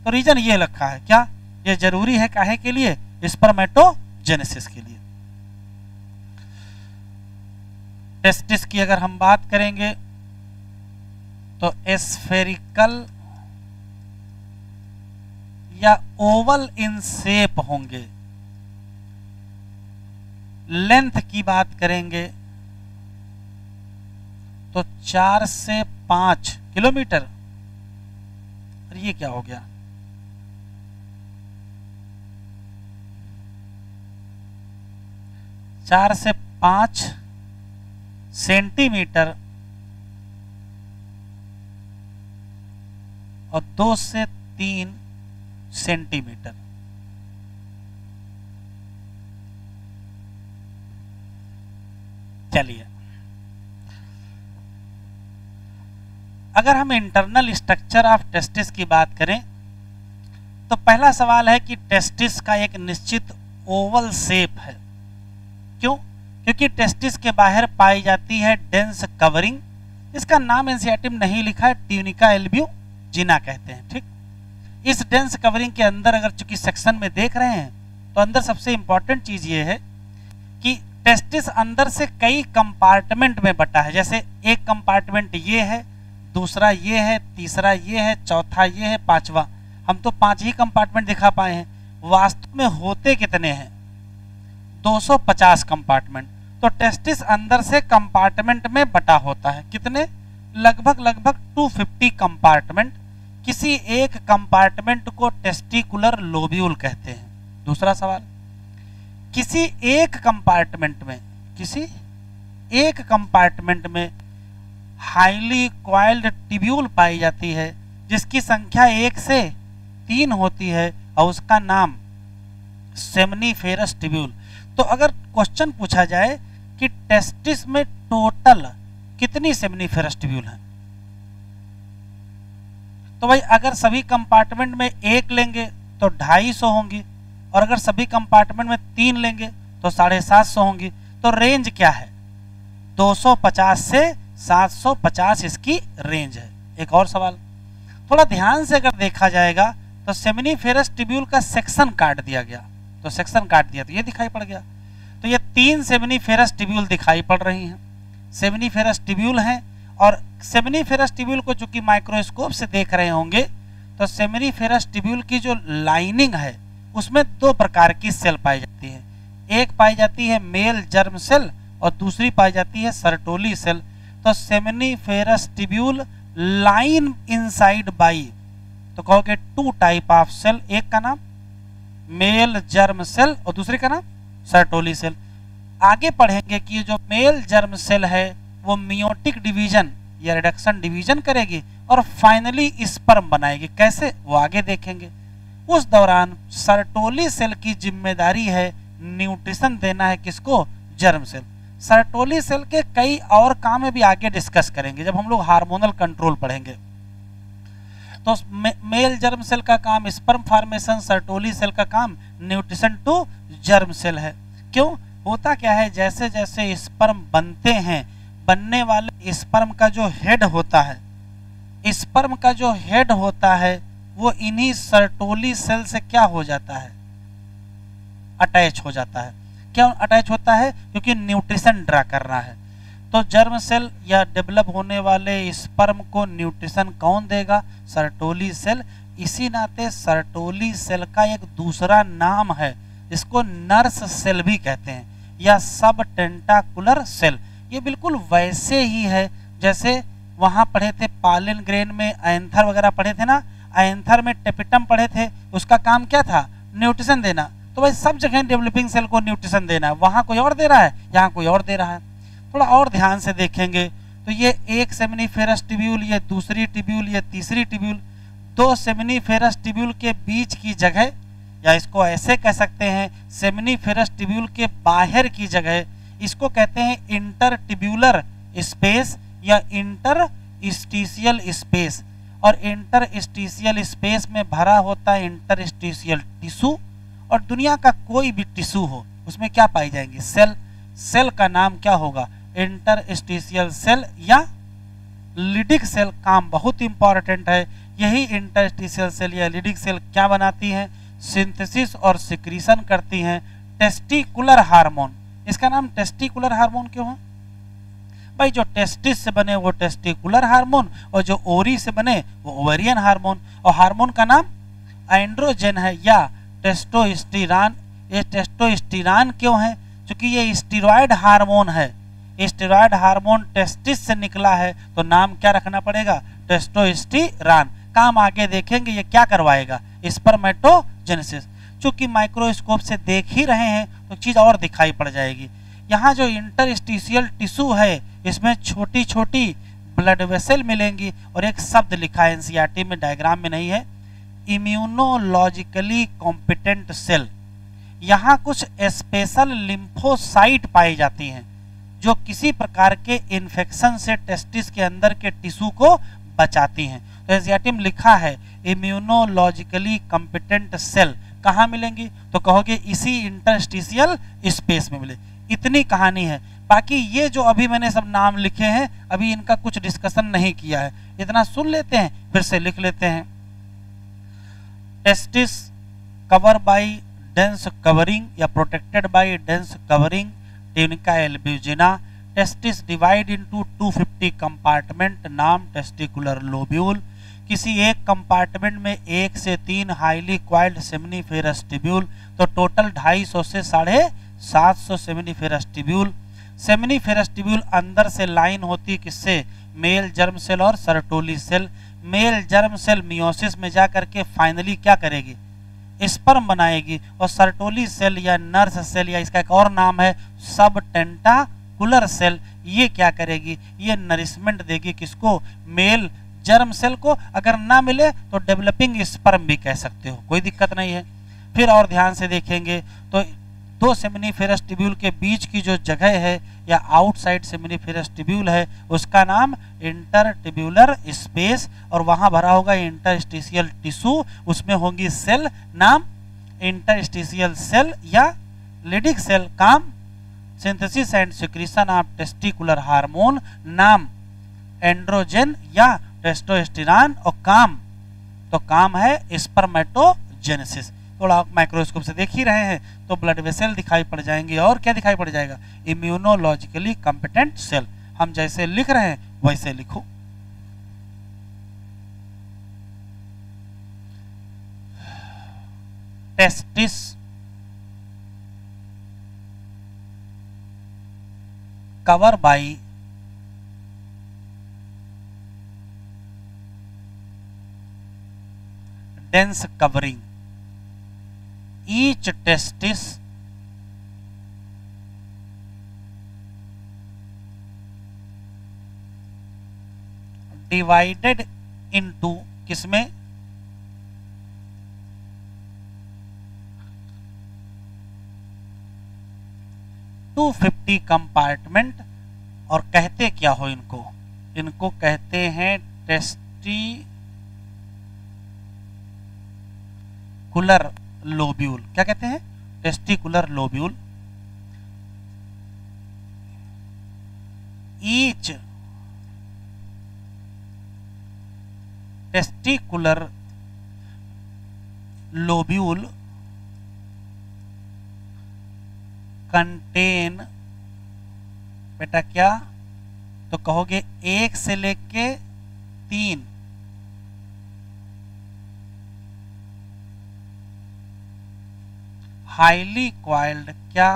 रीजन ये रखा है क्या? ये जरूरी है काहे के लिए? स्पर्मेटोजेनेसिस के लिए। टेस्टिस की अगर हम बात करेंगे तो स्फेरिकल या ओवल इन शेप होंगे। लेंथ की बात करेंगे तो 4 से 5 किलोमीटर। और ये क्या हो गया? चार से 5 सेंटीमीटर और 2 से 3 सेंटीमीटर। चलिए, अगर हम इंटरनल स्ट्रक्चर ऑफ टेस्टिस की बात करें तो पहला सवाल है कि टेस्टिस का एक निश्चित ओवल शेप है। क्यों? क्योंकि टेस्टिस के बाहर पाई जाती है डेंस कवरिंग। इसका नाम एनसीईआरटी में नहीं लिखा है, ट्यूनिका एल्ब्यूजिना कहते हैं। ठीक, इस डेंस कवरिंग के अंदर अगर चूंकि सेक्शन में देख रहे हैं तो अंदर सबसे इंपॉर्टेंट चीज ये है कि टेस्टिस अंदर से कई कंपार्टमेंट में बटा है। जैसे एक कंपार्टमेंट ये है, दूसरा ये है, तीसरा ये है, चौथा ये है, पांचवा। हम तो 5 ही कंपार्टमेंट दिखा पाए हैं, वास्तव में होते कितने हैं? 250 कंपार्टमेंट। तो टेस्टिस अंदर से कंपार्टमेंट में बटा होता है। कितने? लगभग 250 कंपार्टमेंट। किसी एक कंपार्टमेंट को टेस्टिकुलर लोब्यूल कहते हैं। दूसरा सवाल, किसी एक कंपार्टमेंट में हाईली कॉइल्ड ट्यूब्यूल पाई जाती है जिसकी संख्या 1 से 3 होती है और उसका नाम सेमनीफेरस ट्यूब्यूल। तो अगर क्वेश्चन पूछा जाए कि टेस्टिस में टोटल कितनी सेमनीफेरस ट्यूब्यूल हैं, तो भाई अगर सभी कंपार्टमेंट में एक लेंगे तो 250 होंगी, और अगर सभी कंपार्टमेंट में 3 लेंगे तो 750 होंगी। तो रेंज क्या है? 250 से 750 इसकी रेंज है। एक और सवाल, थोड़ा ध्यान से अगर देखा जाएगा तो सेमनीफेरस ट्यूब्यूल का सेक्शन काट दिया गया, तो सेक्शन काट दिया तो ये दिखाई पड़ गया। तो ये 3 सेमनीफेरस ट्यूब्यूल दिखाई पड़ रही हैं, सेमनीफेरस ट्यूब्यूल हैं। और सेमनीफेरस ट्यूब्यूल को चूंकि माइक्रोस्कोप से देख रहे होंगे, तो सेमनीफेरस ट्यूब्यूल की जो लाइनिंग है उसमें 2 प्रकार की सेल पाई जाती है। एक पाई जाती है मेल जर्म सेल और दूसरी पाई जाती है सर्टोली सेल। तो seminiferous tubule line inside by, तो कहोगे 2 टाइप ऑफ सेल, एक का नाम मेल जर्म सेल और दूसरे का नाम सर्टोली सेल। आगे पढ़ेंगे कि जो मेल जर्म सेल है वो मियोटिक डिवीजन या रिडक्शन डिवीजन करेगी और फाइनली स्पर्म बनाएगी। कैसे, वो आगे देखेंगे। उस दौरान सर्टोली सेल की जिम्मेदारी है न्यूट्रिशन देना है किसको? Germ cell. सर्टोली सेल के कई और काम में भी आगे डिस्कस करेंगे जब हम लोग हार्मोनल कंट्रोल पढ़ेंगे। तो मेल जर्म सेल का काम स्पर्म फॉर्मेशन, सर्टोली सेल का काम न्यूट्रिशन टू जर्म सेल है। क्यों? होता क्या है, जैसे जैसे स्पर्म बनते हैं, बनने वाले स्पर्म का जो हेड होता है, स्पर्म का जो हेड होता है वो इन्हीं सर्टोली सेल से क्या हो जाता है? अटैच हो जाता है। क्यों अटैच होता है? क्योंकि न्यूट्रिशन ड्रा करना है। तो जर्म सेल या डेवलप होने वाले स्पर्म को न्यूट्रिशन कौन देगा? Sertoli cell. इसी नाते सर्टोली सेल का एक दूसरा नाम है, इसको नर्स सेल भी कहते हैं या सब टेंटाकुलर सेल। ये बिल्कुल वैसे ही है जैसे वहां पढ़े थे पालिन ग्रेन में एंथर वगैरह पढ़े थे ना, एंथर में टेपिटम पढ़े थे, उसका काम क्या था? न्यूट्रिशन देना। तो भाई सब जगह डेवलपिंग सेल को न्यूट्रिशन देना है, वहां कोई और दे रहा है, यहाँ कोई और दे रहा है। थोड़ा और ध्यान से देखेंगे तो ये एक सेमनीफेरस ट्यूब्यूल, ये दूसरी ट्यूब्यूल, ये तीसरी ट्यूब्यूल, 2 सेमनीफेरस ट्यूब्यूल के बीच की जगह, या इसको ऐसे कह सकते हैं सेमनीफेरस ट्यूब्यूल के बाहर की जगह, इसको कहते हैं इंटरट्यूब्यूलर स्पेस या इंटरस्टिशियल स्पेस। और इंटरस्टिशियल स्पेस में भरा होता है इंटरस्टिशियल टिश्यू, और दुनिया का कोई भी टिश्यू हो उसमें क्या पाई जाएंगी? सेल। सेल का नाम क्या होगा? इंटरस्टिशियल सेल या लिडिक सेल। काम बहुत इंपॉर्टेंट है। यही इंटरस्टिशियल सेल या लिडिक सेल क्या बनाती हैं? सिंथेसिस और सिक्रीशन करती हैं टेस्टिकुलर हार्मोन। इसका नाम टेस्टिकुलर हार्मोन क्यों है? भाई जो टेस्टिस से बने वो टेस्टिकुलर हार्मोन, और जो ओरी से बने वो ओवेरियन हार्मोन। और हार्मोन का नाम एंड्रोजन है या टेस्टोस्टेरोन। ये टेस्टोस्टेरोन क्यों है? क्योंकि ये स्टेरॉयड हार्मोन है। स्टेरॉयड हार्मोन टेस्टिस से निकला है तो नाम क्या रखना पड़ेगा? टेस्टोस्टेरोन। काम आगे देखेंगे ये क्या करवाएगा? स्पर्मेटोजेनेसिस। चूंकि माइक्रोस्कोप से देख ही रहे हैं तो चीज और दिखाई पड़ जाएगी। यहाँ जो इंटरस्टिशियल टिश्यू है इसमें छोटी छोटी ब्लड वेसल मिलेंगी, और एक शब्द लिखा है एनसीईआरटी में, डायग्राम में नहीं है, इम्यूनोलॉजिकली कॉम्पिटेंट सेल। यहाँ कुछ स्पेशल लिम्फोसाइट पाई जाती हैं जो किसी प्रकार के इन्फेक्शन से टेस्टिस के अंदर के टिश्यू को बचाती हैं। तो एनसीईआरटी में लिखा है इम्यूनोलॉजिकली कॉम्पिटेंट सेल। कहाँ मिलेंगी? तो कहोगे इसी इंटरस्टिशियल स्पेस में मिले। इतनी कहानी है। बाकी ये जो अभी मैंने सब नाम लिखे हैं, अभी इनका कुछ डिस्कशन नहीं किया है, इतना सुन लेते हैं फिर से लिख लेते हैं। Testis cover by dense covering या protected by dense covering tunica albuginea. Testis divide into 250 compartment, नाम टेस्टिकुलर लोब्यूल। किसी एक कंपार्टमेंट में 1 से 3 हाईली क्वाइल्ड सेमनीफेरस ट्यूब्यूल, तो टोटल 250 से 750 सेमनीफेरस ट्यूब्यूल। सेमनीफेरस ट्यूब्यूल अंदर से लाइन होती किससे? मेल जर्म सेल और Sertoli cell. Male germ cell meiosis में जाकर के फाइनली क्या करेगी? स्पर्म बनाएगी। और सर्टोली सेल या नर्स सेल या इसका एक और नाम है सब टेंटाकुलर सेल, ये क्या करेगी? ये नरिशमेंट देगी किसको? मेल जर्म सेल को। अगर ना मिले तो डेवलपिंग स्पर्म भी कह सकते हो, कोई दिक्कत नहीं है। फिर और ध्यान से देखेंगे तो दो सेमिनिफेरस ट्यूब्यूल के बीच की जो जगह है या आउटसाइड सेमिनिफेरस ट्यूब्यूल है उसका नाम इंटरट्यूब्यूलर स्पेस, और वहां भरा होगा इंटरस्टिशियल टिश्यू, उसमें होंगी सेल, नाम इंटरस्टिशियल सेल या लिडिक सेल, काम synthesis and secretion of testicular hormone, नाम एंड्रोजन या टेस्टोस्टेरोन, और काम है स्पर्मेटोजेनेसिस। थोड़ा आप माइक्रोस्कोप से देख ही रहे हैं तो ब्लड वेसल दिखाई पड़ जाएंगे, और क्या दिखाई पड़ जाएगा, इम्यूनोलॉजिकली कंपिटेंट सेल। हम जैसे लिख रहे हैं वैसे लिखो। Testis covered by dense covering. Each testis divided into किसमें, 250 कंपार्टमेंट, और कहते क्या हो इनको, इनको कहते हैं टेस्टिकुलर लोब्यूल। क्या कहते हैं, testicular lobule. Each testicular lobule contain, बेटा क्या, तो कहोगे 1 से लेके 3 हाईली क्वाइल्ड, क्या,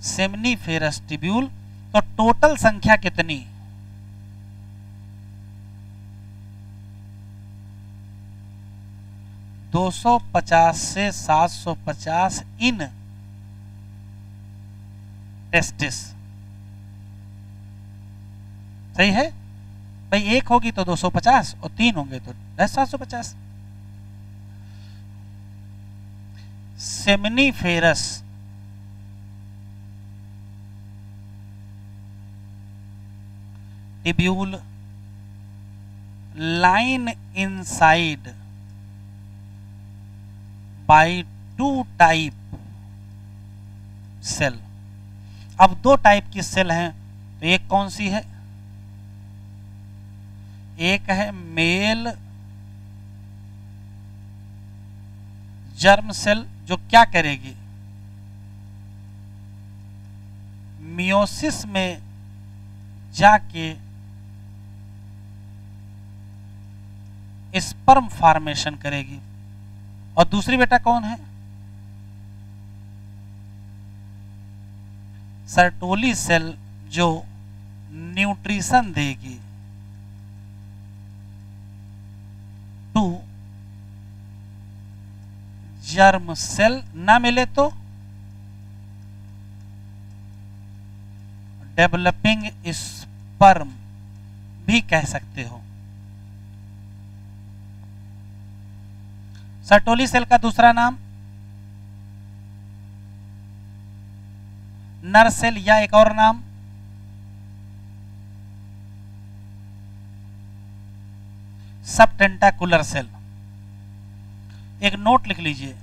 सेमिनिफेरस ट्यूब्यूल। तो टोटल संख्या कितनी, 250 से 750 इन टेस्टिस। सही है भाई, एक होगी तो 250 और 3 होंगे तो 750। Seminiferous tubule line inside by 2 type cell. अब 2 टाइप की सेल हैं, तो एक कौन सी है, एक है मेल जर्म सेल, जो क्या करेगी, मियोसिस में जाके स्पर्म फॉर्मेशन करेगी। और दूसरी बेटा कौन है, सर्टोली सेल, जो न्यूट्रिशन देगी टू जर्म सेल। ना मिले तो डेवलपिंग स्पर्म भी कह सकते हो। सर्टोली सेल का दूसरा नाम नर सेल, या एक और नाम सबटेंटाकुलर सेल। एक नोट लिख लीजिए,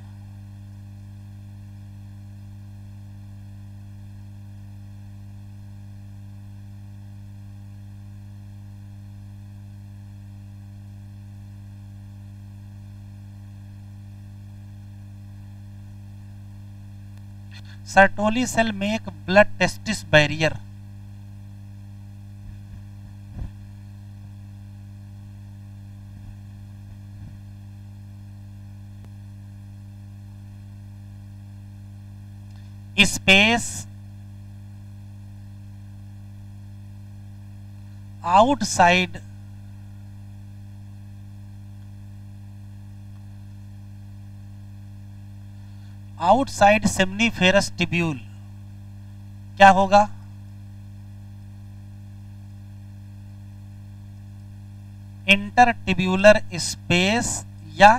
Sertoli cell make blood testis barrier. Space outside outside seminiferous tubule क्या होगा, इंटरटिब्यूलर स्पेस या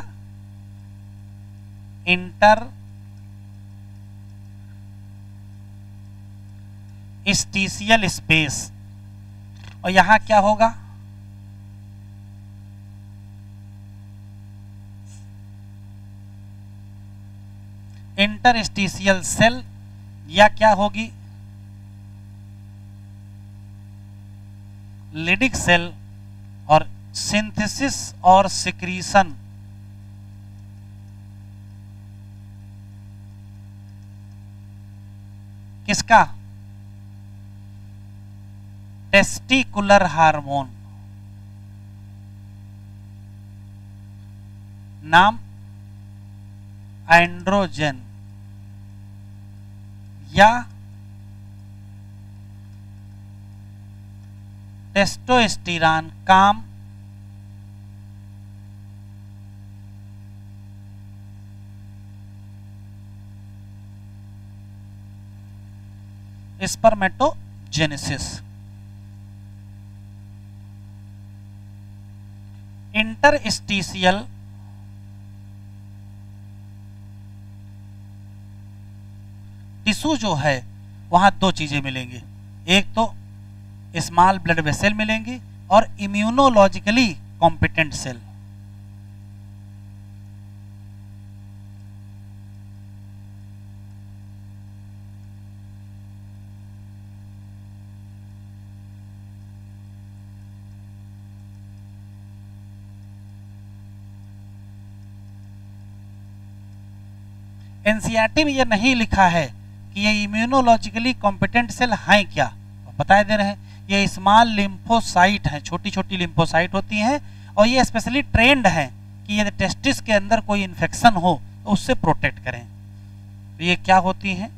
इंटरस्टिशियल स्पेस। और यहां क्या होगा, इंटरस्टिशियल सेल या क्या होगी, लिडिक सेल। और सिंथेसिस और सिक्रीशन किसका, टेस्टिकुलर हार्मोन। नाम एंड्रोजन या टेस्टोस्टेरोन। काम स्पर्मेटोजेनेसिस। इंटरस्टिशियल टिश्यू जो है वहां दो चीजें मिलेंगी, एक तो स्मॉल ब्लड वेसल मिलेंगी और इम्यूनोलॉजिकली कॉम्पिटेंट सेल। एनसीईआरटी में ये नहीं लिखा है कि ये इम्यूनोलॉजिकली कॉम्पिटेंट सेल हैं क्या, बता दे रहे हैं ये स्मॉल लिम्फोसाइट हैं, छोटी छोटी लिम्फोसाइट होती हैं और ये स्पेशली ट्रेंड हैं कि यदि टेस्टिस के अंदर कोई इन्फेक्शन हो तो उससे प्रोटेक्ट करें। तो ये क्या होती हैं,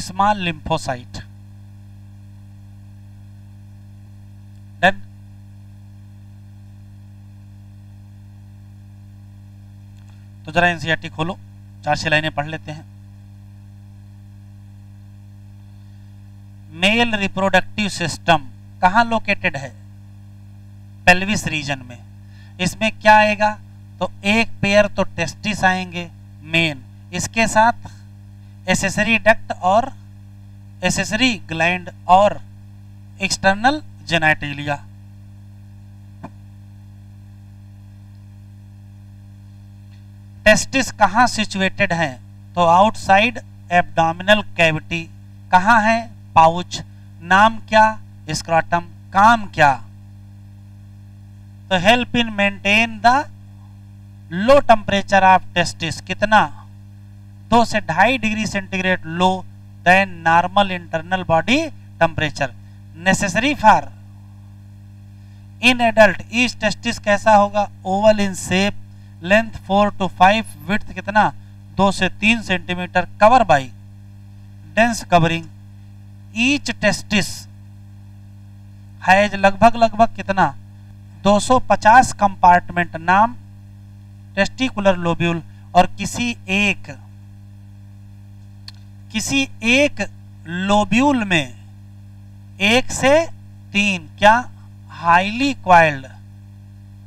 स्मॉल लिम्फोसाइट। डन। तो जरा एनसीईआरटी खोलो, 4-6 लाइनें पढ़ लेते हैं। मेल रिप्रोडक्टिव सिस्टम कहां लोकेटेड है, पेल्विस रीजन में। इसमें क्या आएगा, तो एक पेयर तो टेस्टिस आएंगे मेन, इसके साथ एसेसरी डक्ट और एसेसरी ग्लैंड और एक्सटर्नल जेनाइटेलिया। टेस्टिस कहाँ सिचुएटेड है, तो आउटसाइड एब्डोमिनल कैविटी। कहाँ है, पाउच। नाम क्या, स्क्रॉटम। काम क्या, तो help in maintain the low temperature of testis. कितना, 2 से 2.5 degree centigrade low than normal internal body temperature. Necessary for in adult each testis कैसा होगा, oval in shape, length 4 to 5, width कितना 2 से 3 centimeter, cover by dense covering. Each testis has लगभग कितना 250 compartment. नाम testicular lobule. और किसी एक लोब्यूल में 1 से 3 क्या, हाईली क्वाइल्ड।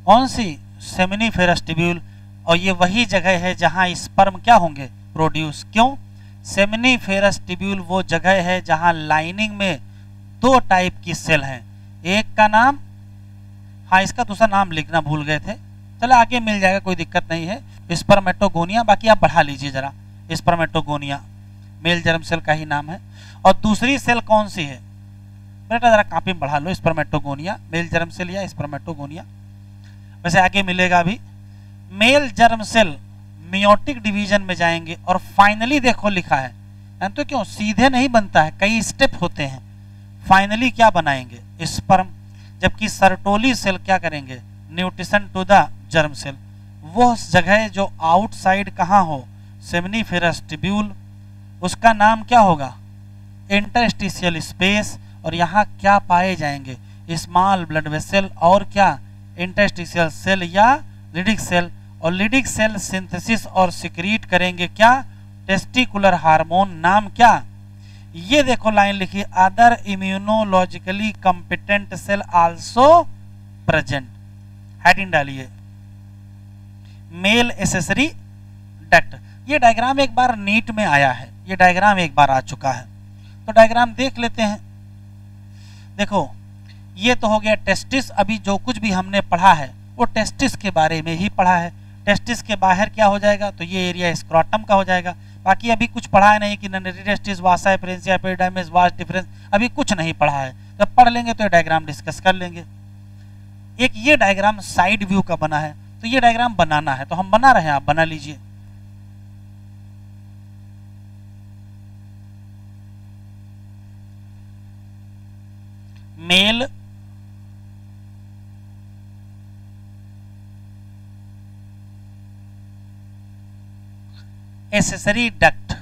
कौन सी, सेमिनिफेरस ट्यूब्यूल। और ये वही जगह है जहां स्पर्म क्या होंगे, प्रोड्यूस। क्यों, सेमिनिफेरस ट्यूब्यूल वो जगह है जहां लाइनिंग में 2 टाइप की सेल हैं। एक का नाम, हाँ इसका दूसरा नाम लिखना भूल गए थे, चलो आगे मिल जाएगा, कोई दिक्कत नहीं है, स्पर्मेटोगोनिया। बाकी आप बढ़ा लीजिए जरा, स्पर्मेटोगोनिया मेल जर्म सेल का ही नाम है। और दूसरी सेल कौन सी है बेटा, जरा कॉपी में बढ़ा लो, स्पर्मेटोगोनिया, मेल जर्म सेल या स्पर्मेटोगोनिया। वैसे आगे मिलेगा भी। Male germ cell meiotic division में जाएंगे और फाइनली देखो लिखा है, तो क्यों सीधे नहीं बनता है, कई स्टेप होते हैं। फाइनली क्या बनाएंगे, स्पर्म। जबकि सर्टोली सेल क्या करेंगे, nutrition to the germ cell. वो जगह जो आउटसाइड कहाँ हो, सेमिनिफेरस ट्यूब्यूल, उसका नाम क्या होगा, इंटरस्टिशियल स्पेस। और यहाँ क्या पाए जाएंगे, स्मॉल ब्लड वेसल और क्या, इंटरस्टिशियल सेल या लिडिक सेल। और लिडिक सेल सिंथेसिस और सिक्रीट करेंगे क्या, टेस्टिकुलर हार्मोन। नाम क्या, ये देखो लाइन लिखी, other immunologically competent cell also present, heading डालिए मेल एसेसरी डक्ट। ये डायग्राम एक बार नीट में आया है, ये डायग्राम एक बार आ चुका है, तो डायग्राम देख लेते हैं। देखो ये तो हो गया टेस्टिस। अभी जो कुछ भी हमने पढ़ा है वो टेस्टिस के बारे में ही पढ़ा है। टेस्टिस के बाहर क्या हो जाएगा, तो ये एरिया स्क्रोटम का हो जाएगा। बाकी अभी कुछ पढ़ा है नहीं कि ननरी टेस्टिस, वासा एफरेंसिया, एपिडाइमिस, वास डिफरेंस, अभी कुछ नहीं पढ़ा है। जब पढ़ लेंगे तो ये डायग्राम डिस्कस कर लेंगे। एक ये डायग्राम साइड व्यू का बना है, तो ये डायग्राम बनाना है, तो हम बना रहे हैं, आप बना लीजिए। मेल एसेसरी डक्ट,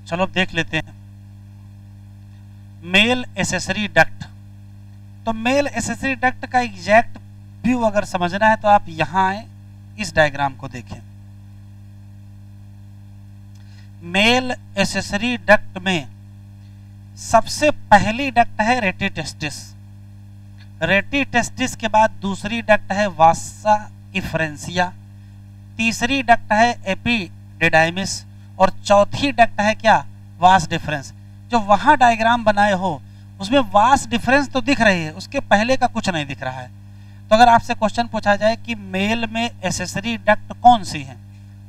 चलो देख लेते हैं। मेल एसेसरी डक्ट, तो मेल एसेसरी डक्ट का एग्जैक्ट व्यू अगर समझना है तो आप यहां आए, इस डायग्राम को देखें। मेल एसेसरी डक्ट में सबसे पहली डक्ट है रेटी टेस्टिस, रेटी टेस्टिस के बाद दूसरी डक्ट है वासा इफ्रेंसिया, तीसरी डक्ट है एपिडिडाइमिस और चौथी डक्ट है क्या, वास डिफरेंस। जो वहां डायग्राम बनाए हो उसमें वास डिफरेंस तो दिख रही है, उसके पहले का कुछ नहीं दिख रहा है। तो अगर आपसे क्वेश्चन पूछा जाए कि मेल में एसेसरी डक्ट कौन सी है,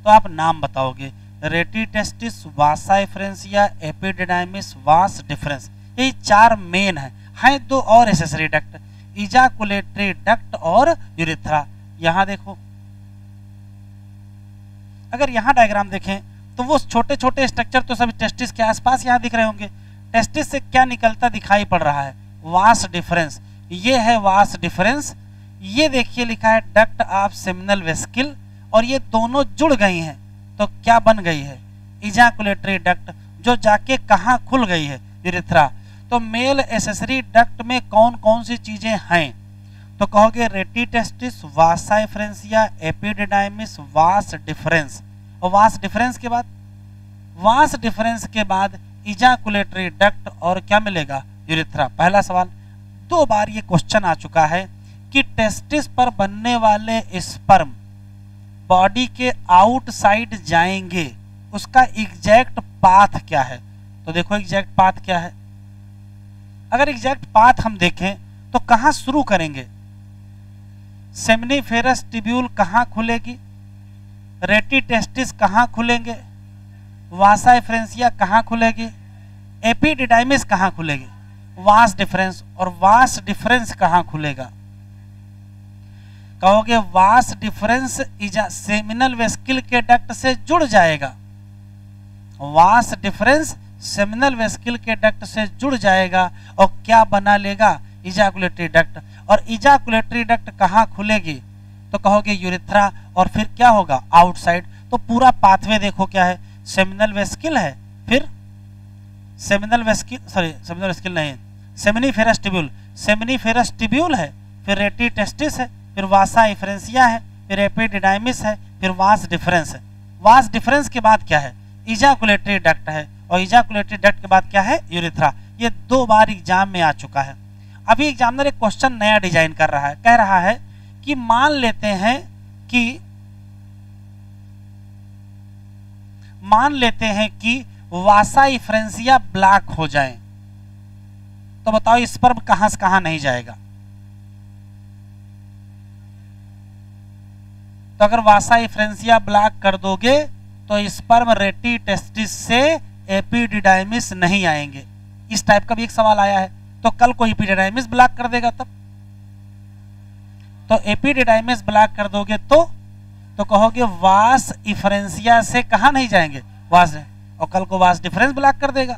तो आप नाम बताओगे, रेटी टेस्टिस, वासा इफ्रेंसिया, एपिडिडाइमिस, वास डिफरेंस, यही चार मेन है दो और एसेसरी डक्ट, इजाकुलेटरी डक्ट और यूरेथ्रा। यहां देखो, अगर यहां डायग्राम देखें तो वो छोटे छोटे स्ट्रक्चर तो सभी टेस्टिस के आसपास यहां दिख रहे होंगे। टेस्टिस से क्या निकलता दिखाई पड़ रहा है, वास डिफरेंस। ये है वास डिफरेंस। ये देखिए लिखा है डक्ट ऑफ सेमिनल वेस्किल, और ये दोनों जुड़ गई हैं तो क्या बन गई है, इजाकुलेटरी डक्ट। जो जाके कहाँ खुल गई है, यूरेथ्रा। तो मेल एसेसरी डक्ट में कौन कौन सी चीजें हैं, तो कहोगे रेटी टेस्टिस, वासा एफरेंसिया, एपिडिडाइमिस, वास डिफरेंस। और वास डिफरेंस के बाद इजाकुलेटरी डक्ट और क्या मिलेगा, यूरेथ्रा। पहला सवाल 2 बार ये क्वेश्चन आ चुका है कि टेस्टिस पर बनने वाले स्पर्म बॉडी के आउटसाइड जाएंगे, उसका एग्जैक्ट पाथ क्या है। तो देखो एग्जैक्ट पाथ क्या है। अगर एग्जैक्ट पाथ हम देखें तो कहां शुरू करेंगे, सेमिनिफेरस ट्यूब्यूल कहां खुलेगी, रेटी टेस्टिस कहां खुलेंगे, वासा एफरेंसिया कहां खुलेगी, एपिडिडाइमिस कहां खुलेगी, वास डिफरेंस। और वास डिफरेंस कहां खुलेगा, कहोगे वास डिफरेंस सेमिनल वेस्किल के डक्ट से जुड़ जाएगा, वास डिफरेंस सेमिनल वेस्किल के डक्ट से जुड़ जाएगा और क्या बना लेगा, इजाकुलेटरी डक्ट। और इजाकुलेटरी डक्ट कहां खुलेगी, तो कहोगे यूरेथ्रा। और फिर क्या होगा, आउटसाइड। तो पूरा पाथवे देखो क्या है, सेमिनल वेस्किल है, फिर सेमिनिफेरस ट्यूब्यूल है, फिर रेटी टेस्टिस है, फिर वासा एफरेंसिया है, फिर एपिडिडाइमिस है, फिर वास डिफरेंस है। वास डिफरेंस के बाद क्या है, इजाकुलेटरी डक्ट है, और इजाकुलेटरी डक्ट के बाद क्या है, यूरेथ्रा। ये 2 बार एग्जाम में आ चुका है। अभी एग्जामिनर एक क्वेश्चन नया डिजाइन कर रहा है, कह रहा है कि मान लेते हैं कि वासा एफरेंसिया ब्लॉक हो जाए, तो बताओ स्पर्म कहां से कहां नहीं जाएगा। तो अगर वासा एफरेंसिया ब्लॉक कर दोगे तो स्पर्म रेटी टेस्टिस से एपिडिडाइमिस नहीं आएंगे। इस टाइप का भी एक सवाल आया है, तो कल को एपिडिडाइमिस ब्लॉक कर देगा तब, तो एपिडिडाइमिस ब्लॉक कर दोगे तो कहोगे वास एफरेंसिया से कहां नहीं जाएंगे, वास, और कल को वास डिफरेंस ब्लॉक कर देगा।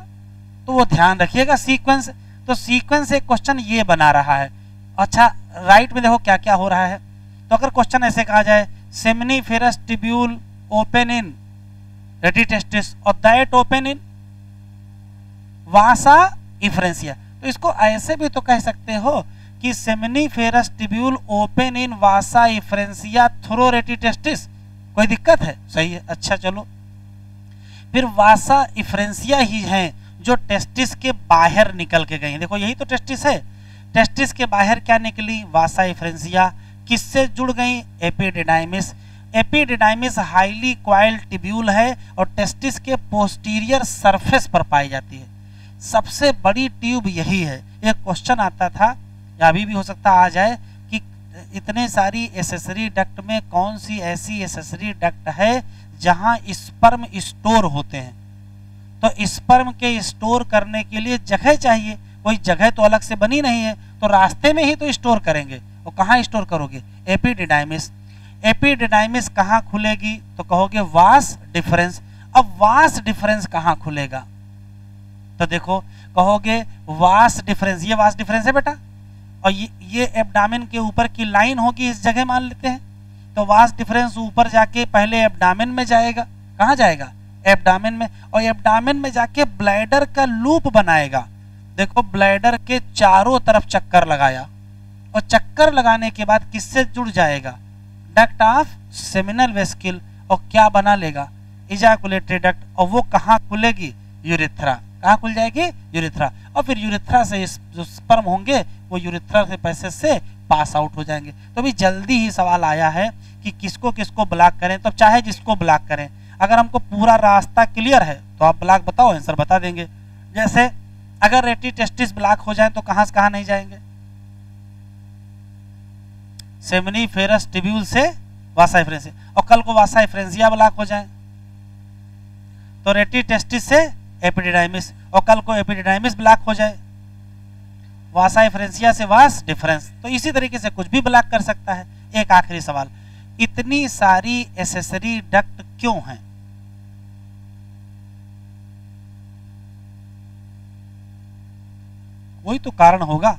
तो वो ध्यान रखिएगा सीक्वेंस। तो सीक्वेंस एक क्वेश्चन ये बना रहा है। अच्छा राइट में देखो क्या क्या हो रहा है। तो अगर क्वेश्चन ऐसे कहा जाए सेमिनिफेरस ट्यूब्यूल ओपन इन रेटी टेस्टिस और दैट ओपन इन वासा एफरेंसिया, तो इसको ऐसे भी तो कह सकते हो कि seminiferous tubule open in Vasa एफरेंसिया through रेटी टेस्टिस। कोई दिक्कत है, सही है। अच्छा चलो, फिर वासा एफरेंसिया ही हैं जो टेस्टिस के बाहर निकल के गई। देखो यही तो टेस्टिस है, टेस्टिस के बाहर क्या निकली, वासा एफरेंसिया। किससे जुड़ गई, epididymis. Epididymis highly coiled tubule है और टेस्टिस के पोस्टीरियर सरफेस पर पाई जाती है। सबसे बड़ी ट्यूब यही है। एक क्वेश्चन आता था, या अभी भी हो सकता आ जाए, कि इतने सारी एसेसरी डक्ट में कौन सी ऐसी एसेसरी डक्ट है जहां स्पर्म स्टोर होते हैं। तो स्पर्म के स्टोर करने के लिए जगह चाहिए, कोई जगह तो अलग से बनी नहीं है, तो रास्ते में ही तो स्टोर करेंगे। और कहाँ स्टोर करोगे, एपिडिडाइमिस। एपिडिडाइमिस कहाँ खुलेगी, तो कहोगे वास डिफरेंस। अब वास डिफरेंस कहाँ खुलेगा, तो देखो कहोगे वास डिफरेंस, ये वास डिफरेंस है बेटा, और ये एब्डामेन के ऊपर की लाइन होगी, इस जगह मान लेते हैं। तो वास डिफरेंस ऊपर जाके पहले एब्डामेन में जाएगा, कहाँ जाएगा, एब्डामेन में, और एब्डामेन में जाके ब्लैडर का लूप बनाएगा। देखो ब्लैडर के चारों तरफ चक्कर लगाया, और चक्कर लगाने के बाद किससे जुड़ जाएगा, डक्ट ऑफ सेमिनल वेस्किल, और क्या बना लेगा, इजाकुलेटरी डक्ट। और वो कहाँ खुलेगी, यूरेथ्रा। कहाँ खुल जाएगी, यूरेथ्रा। और फिर यूरेथ्रा से जो स्पर्म होंगे वो यूरेथ्रा से पैसेज से पास आउट हो जाएंगे। तो अभी जल्दी ही सवाल आया है कि किसको किसको ब्लॉक करें, तो चाहे जिसको ब्लॉक करें। अगर हमको पूरा रास्ता क्लियर है तो आप ब्लॉक बताओ, आंसर बता देंगे। जैसे अगर रेटी टेस्टिस ब्लॉक हो जाए तो कहां से कहां नहीं जाएंगे, सेमिनिफेरस ट्यूब्यूल से वासा एफरेंसिया, और कल को वासा एफरेंसिया ब्लॉक हो जाए तो रेटी टेस्टिस से एपिडिडाइमिस, और कल को एपिडिडाइमिस ब्लॉक हो जाए वासा एफरेंसिया से वास डिफरेंस। तो इसी तरीके से कुछ भी ब्लॉक कर सकता है। एक आखिरी सवाल, इतनी सारी एसेसरी डक्ट क्यों हैं, कोई तो कारण होगा,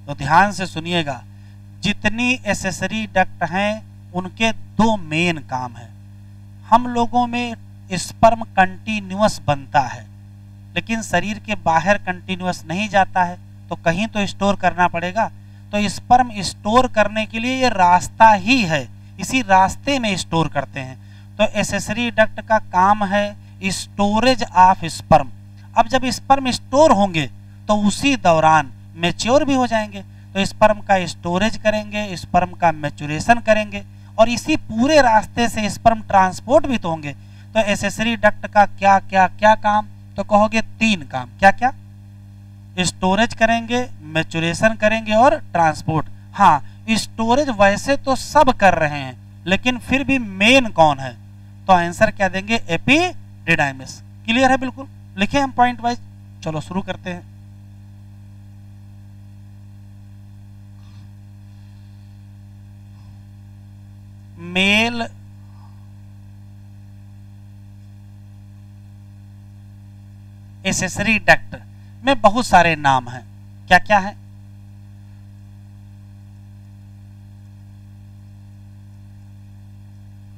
तो ध्यान से सुनिएगा। जितनी एसेसरी डक्ट हैं उनके 2 मेन काम है। हम लोगों में स्पर्म कंटिन्यूअस बनता है, लेकिन शरीर के बाहर कंटिन्यूअस नहीं जाता है, तो कहीं तो स्टोर करना पड़ेगा। तो स्पर्म स्टोर करने के लिए ये रास्ता ही है, इसी रास्ते में स्टोर करते हैं। तो एसेसरी डक्ट का काम है स्टोरेज ऑफ स्पर्म। अब जब स्पर्म स्टोर होंगे तो उसी दौरान मैच्योर भी हो जाएंगे, तो स्पर्म का स्टोरेज करेंगे, स्पर्म का मैच्योरेशन करेंगे, और इसी पूरे रास्ते से स्पर्म ट्रांसपोर्ट भी तो होंगे। तो एसेसरी डक्ट का क्या क्या क्या काम, तो कहोगे 3 काम। क्या क्या? स्टोरेज करेंगे, मैच्योरेशन करेंगे और ट्रांसपोर्ट। हाँ, स्टोरेज वैसे तो सब कर रहे हैं, लेकिन फिर भी मेन कौन है? तो आंसर क्या देंगे? एपिडिडाइमिस। क्लियर है? बिल्कुल लिखे हम पॉइंट वाइज। चलो शुरू करते हैं। मेल एसेसरी डक्ट में बहुत सारे नाम हैं। क्या क्या है?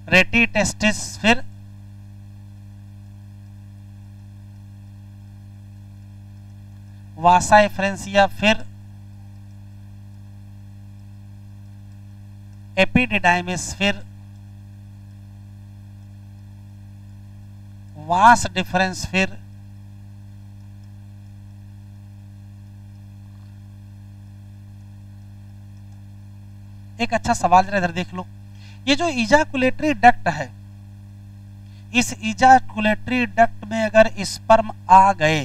रेटी टेस्टिस, फिर वासा एफ्रेंसिया, फिर एपिडिडाइमिस, फिर वास डिफरेंस, फिर एक अच्छा सवाल जरा इधर देख लो। ये जो इजाकुलेटरी डक्ट है, इस इजाकुलेटरी डक्ट में अगर स्पर्म आ गए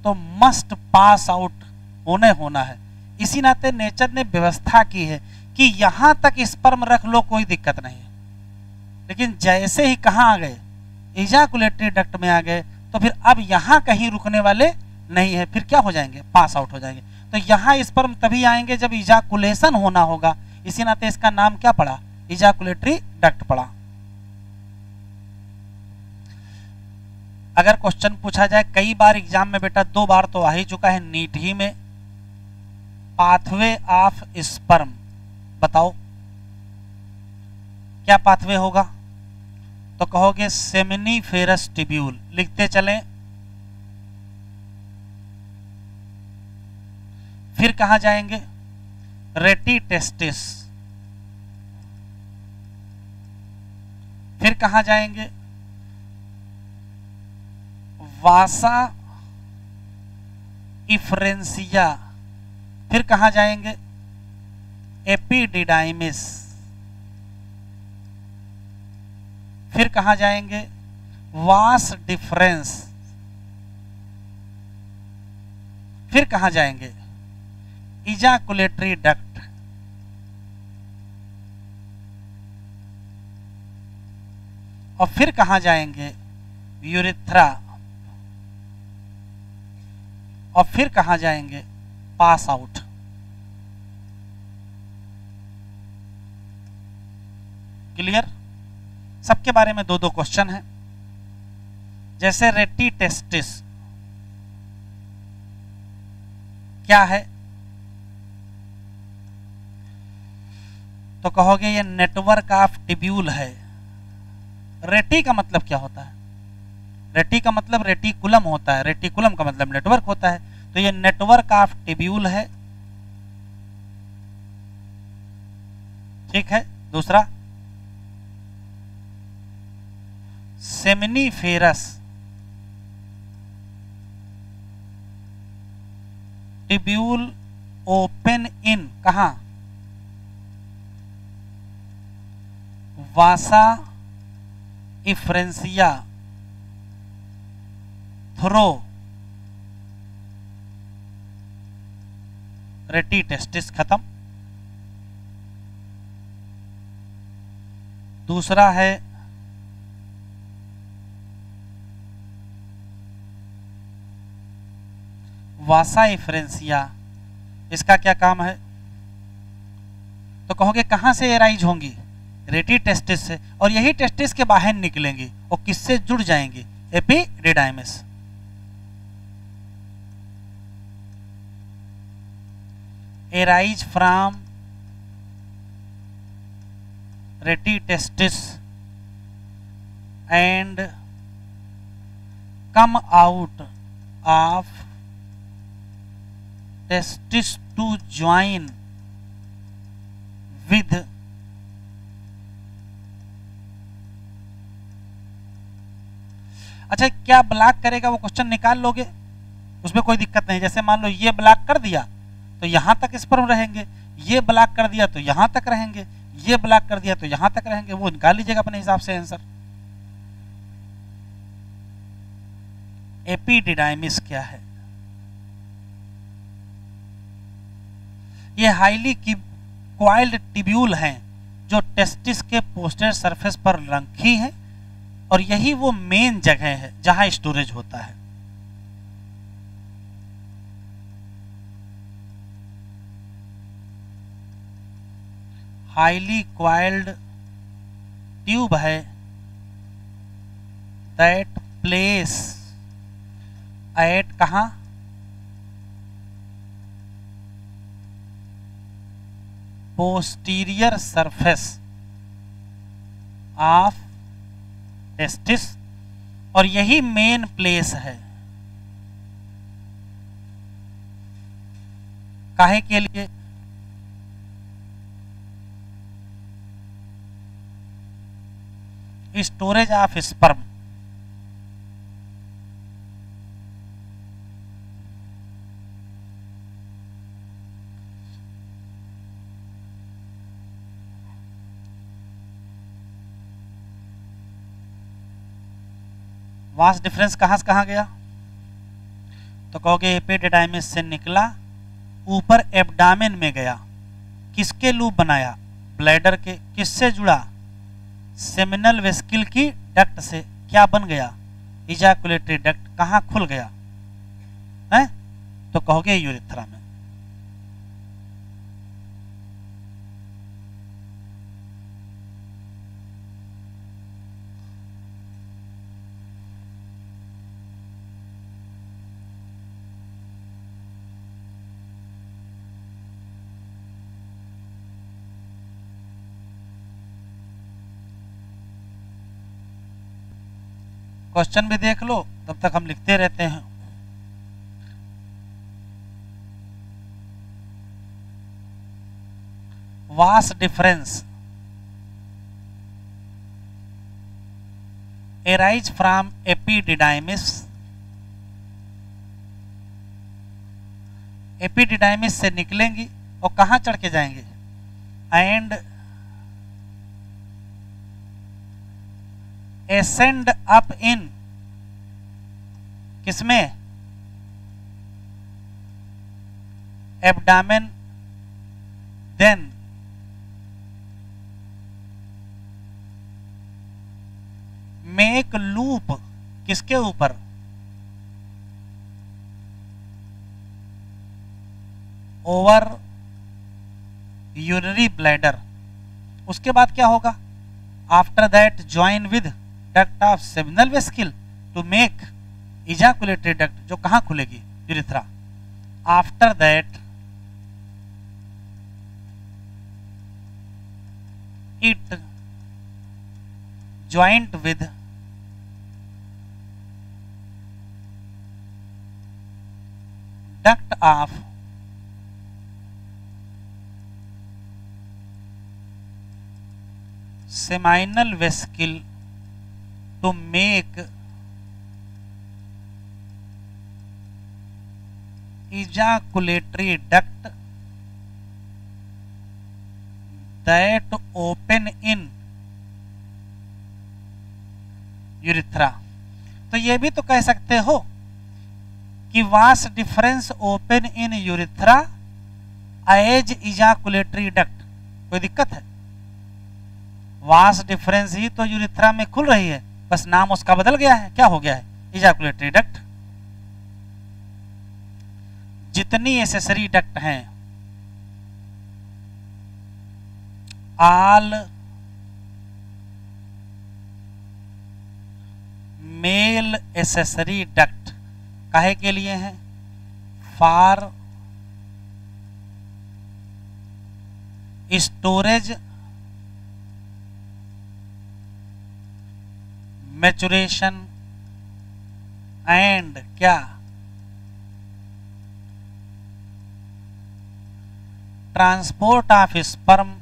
तो मस्ट पास आउट होना है। इसी नाते नेचर ने व्यवस्था की है कि यहां तक स्पर्म रख लो, कोई दिक्कत नहीं है। लेकिन जैसे ही कहां आ गए? इजाकुलेटरी डक्ट में आ गए, तो फिर अब यहां कहीं रुकने वाले नहीं है, फिर क्या हो जाएंगे? पास आउट हो जाएंगे। तो यहां स्पर्म तभी आएंगे जब इजाकुलेशन होना होगा। इसी नाते इसका नाम क्या पड़ा? इजाकुलेटरी डक्ट पड़ा। अगर क्वेश्चन पूछा जाए, कई बार एग्जाम में बेटा 2 बार तो आ ही चुका है नीट ही में, पाथवे ऑफ स्पर्म, बताओ क्या पाथवे होगा? तो कहोगे सेमिनिफेरस ट्यूब्यूल। लिखते चलें। फिर कहां जाएंगे? रेटी टेस्टिस। फिर कहां जाएंगे? वासा इफ्रेंसिया। फिर कहां जाएंगे? एपिडिडाइमिस। फिर कहां जाएंगे? Vas deferens. फिर कहां जाएंगे? इजाकुलेटरी डक्ट। और फिर कहां जाएंगे? यूरिथ्रा। और फिर कहां जाएंगे? Pass out. क्लियर? सबके बारे में 2-2 क्वेश्चन है। जैसे रेटी टेस्टिस क्या है? तो कहोगे ये नेटवर्क ऑफ ट्यूब्यूल है। रेटी का मतलब क्या होता है? रेटी का मतलब रेटिकुलम होता है, रेटिकुलम का मतलब नेटवर्क होता है। तो ये नेटवर्क ऑफ ट्यूब्यूल है। ठीक है। दूसरा सेमिनिफेरस ट्यूब्यूल ओपन इन कहां? वासा इफ्रेंसिया थ्रो रेटी टेस्टिस। खत्म। दूसरा है वासा इफ्रेंसिया। इसका क्या काम है? तो कहोगे कहां से एराइज होंगी? रेटी टेस्टिस से, और यही टेस्टिस के बाहर निकलेंगी और किससे जुड़ जाएंगी? Epididymis. Arise from rete testis and come out of testis to join with अच्छा, क्या ब्लॉक करेगा वो क्वेश्चन निकाल लोगे, उसमें कोई दिक्कत नहीं। जैसे मान लो ये ब्लॉक कर दिया तो यहां तक स्पर्म रहेंगे, ये ब्लॉक कर दिया तो यहां तक रहेंगे, ये ब्लॉक कर दिया तो यहां तक रहेंगे, वो निकाल लीजिएगा अपने हिसाब से आंसर। एपिडिडाइमिस क्या है? ये हाईली क्वाइल्ड टिब्यूल हैं जो टेस्टिस के पोस्टर सरफेस पर रखी हैं, और यही वो मेन जगह है जहां स्टोरेज होता है। हाईली क्वाइल्ड ट्यूब है दैट प्लेस एट कहां? पोस्टीरियर सरफेस ऑफ टेस्टिस, और यही मेन प्लेस है काहे के लिए? Storage of sperm. Vas deferens कहां से कहां गया? तो कहोगे एपिडिडाइमिस से निकला, ऊपर एब्डामेन में गया, किसके लूप बनाया? ब्लैडर के। किससे जुड़ा? सेमिनल वेस्किल की डक्ट से। क्या बन गया? Ejaculatory duct. कहां खुल गया है? तो कहोगे यूरिथ्रा में। क्वेश्चन भी देख लो, तब तक हम लिखते रहते हैं। Vas deferens arise from epididymis। Epididymis से निकलेंगी और कहां चढ़ के जाएंगे? एंड एसेंड अप इन किसमें? एब्डामेन। देन मेक लूप किसके ऊपर? Over urinary bladder. उसके बाद क्या होगा? After that join with duct of seminal vesicle to make ejaculatory duct, जो कहां खुलेगी? Urethra. After that it joint with duct of seminal vesicle to make ejaculatory duct that open in urethra। तो ये भी तो कह सकते हो कि vas deferens open in urethra as ejaculatory duct. कोई दिक्कत है? वास डिफरेंस ही तो यूरिथ्रा में खुल रही है, बस नाम उसका बदल गया है। क्या हो गया है? इजाकुलेटरी डक्ट। जितनी एसेसरी डक्ट हैं ऑल मेल एसेसरी डक्ट काहे के लिए हैं? फॉर स्टोरेज मैचुरेशन एंड क्या? Transport of sperm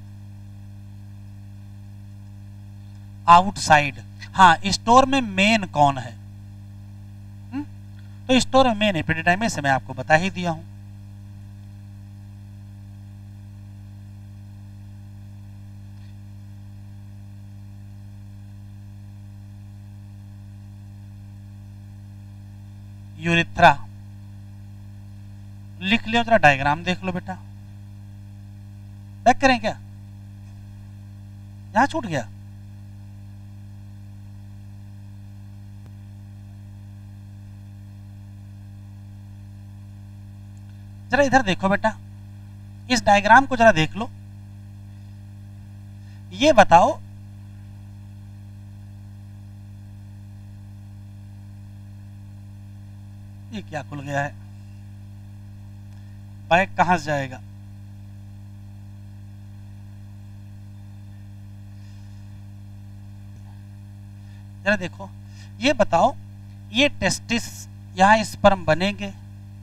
outside. हाँ, स्टोर में मेन कौन है? तो स्टोर में मेन एपिडिडाइमिस से मैं आपको बता ही दिया हूं। यूरिथ्रा लिख लियो, जरा डायग्राम देख लो बेटा। बैक करें क्या? यहां छूट गया। जरा इधर देखो बेटा, इस डायग्राम को जरा देख लो। ये बताओ ये क्या खुल गया है? बैक कहां से जाएगा? जरा देखो, ये बताओ, ये टेस्टिस, यहां स्पर्म बनेंगे,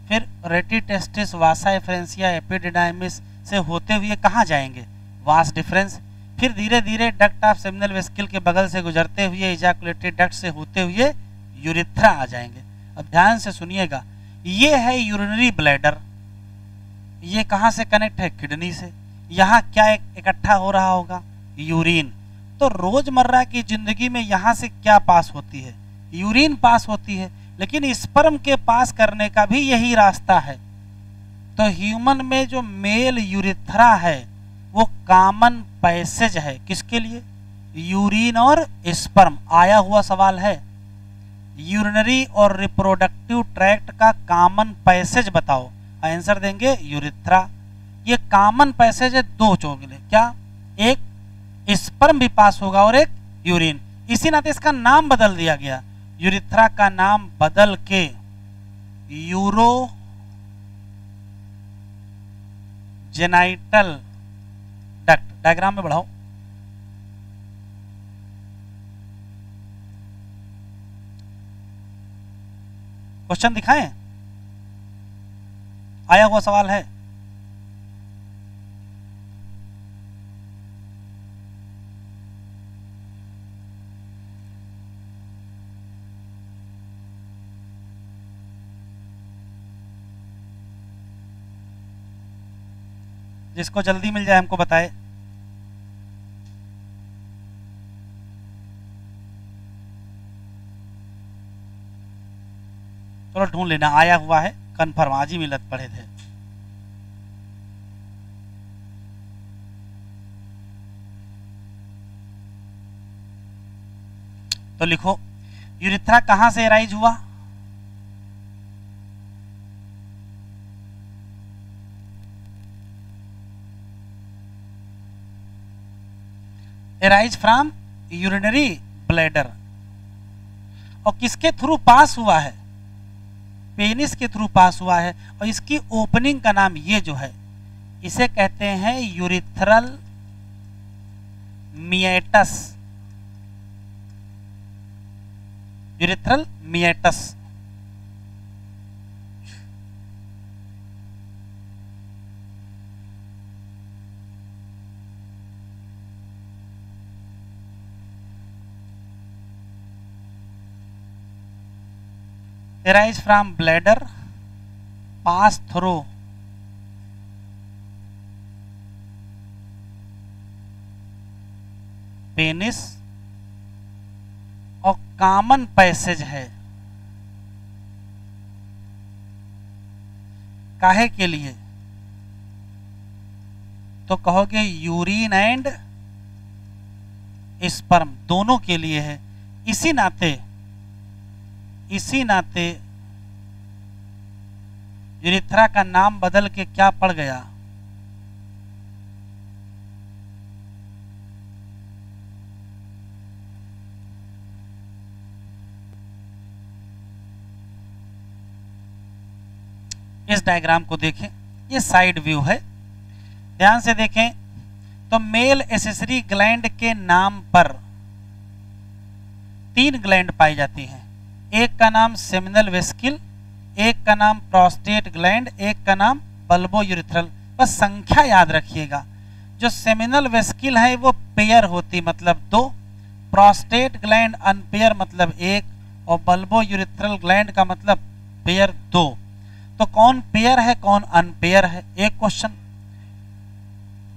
फिर रेटी टेस्टिस, वासा एफरेंसिया, एपिडिडाइमिस से होते हुए कहां जाएंगे? Vas deferens. फिर धीरे धीरे डक्ट ऑफ सेमिनल वेस्किल के बगल से गुजरते हुए इजैकुलेटरी डक्ट से होते हुए यूरिथ्रा आ जाएंगे। अब ध्यान से सुनिएगा, ये है यूरिनरी ब्लैडर, ये कहां से कनेक्ट है? किडनी से। यहाँ क्या इकट्ठा हो रहा होगा? यूरिन। तो रोजमर्रा की जिंदगी में यहां से क्या पास होती है? यूरिन पास होती है, लेकिन स्पर्म के पास करने का भी यही रास्ता है। तो ह्यूमन में जो मेल यूरिथ्रा है वो कॉमन पैसेज है किसके लिए? यूरिन और स्पर्म। आया हुआ सवाल है, यूरिनरी और रिप्रोडक्टिव ट्रैक्ट का कॉमन पैसेज बताओ। आंसर देंगे यूरिथ्रा। ये कॉमन पैसेज है दो चोगले, क्या? एक स्पर्म भी पास होगा और एक यूरिन। इसी नाते इसका नाम बदल दिया गया, यूरिथ्रा का नाम बदल के यूरो जेनाइटल डक्ट। डायग्राम में बढ़ाओ। क्वेश्चन दिखाएं, आया हुआ सवाल है। जिसको जल्दी मिल जाए हमको बताए। चलो ढूंढ लेना, आया हुआ है कंफर्म, आज ही मिलत पढ़े थे। तो लिखो, यूरिथ्रा कहां से एराइज हुआ? Arise from urinary bladder. और किसके थ्रू पास हुआ है? पेनिस के थ्रू पास हुआ है। और इसकी ओपनिंग का नाम ये जो है, इसे कहते हैं urethral meatus. Urethral meatus. arise from bladder, pass through penis और कॉमन पैसेज है। काहे के लिए? तो कहोगे यूरिन एंड स्पर्म दोनों के लिए है। इसी नाते यूरिथ्रा का नाम बदल के क्या पड़ गया? इस डायग्राम को देखें, ये साइड व्यू है, ध्यान से देखें। तो मेल एसेसरी ग्लैंड के नाम पर 3 ग्लैंड पाई जाती हैं। एक का नाम सेमिनल वेस्किल, एक का नाम प्रोस्टेट ग्लैंड, एक का नाम बल्बो यूरिथ्रल। बस संख्या याद रखिएगा। जो सेमिनल वेस्किल है वो पेयर होती, मतलब 2, प्रोस्टेट ग्लैंड अनपेयर मतलब 1, और बल्बो यूरिथ्रल ग्लैंड का मतलब पेयर 2। तो कौन पेयर है कौन अनपेयर है, एक क्वेश्चन।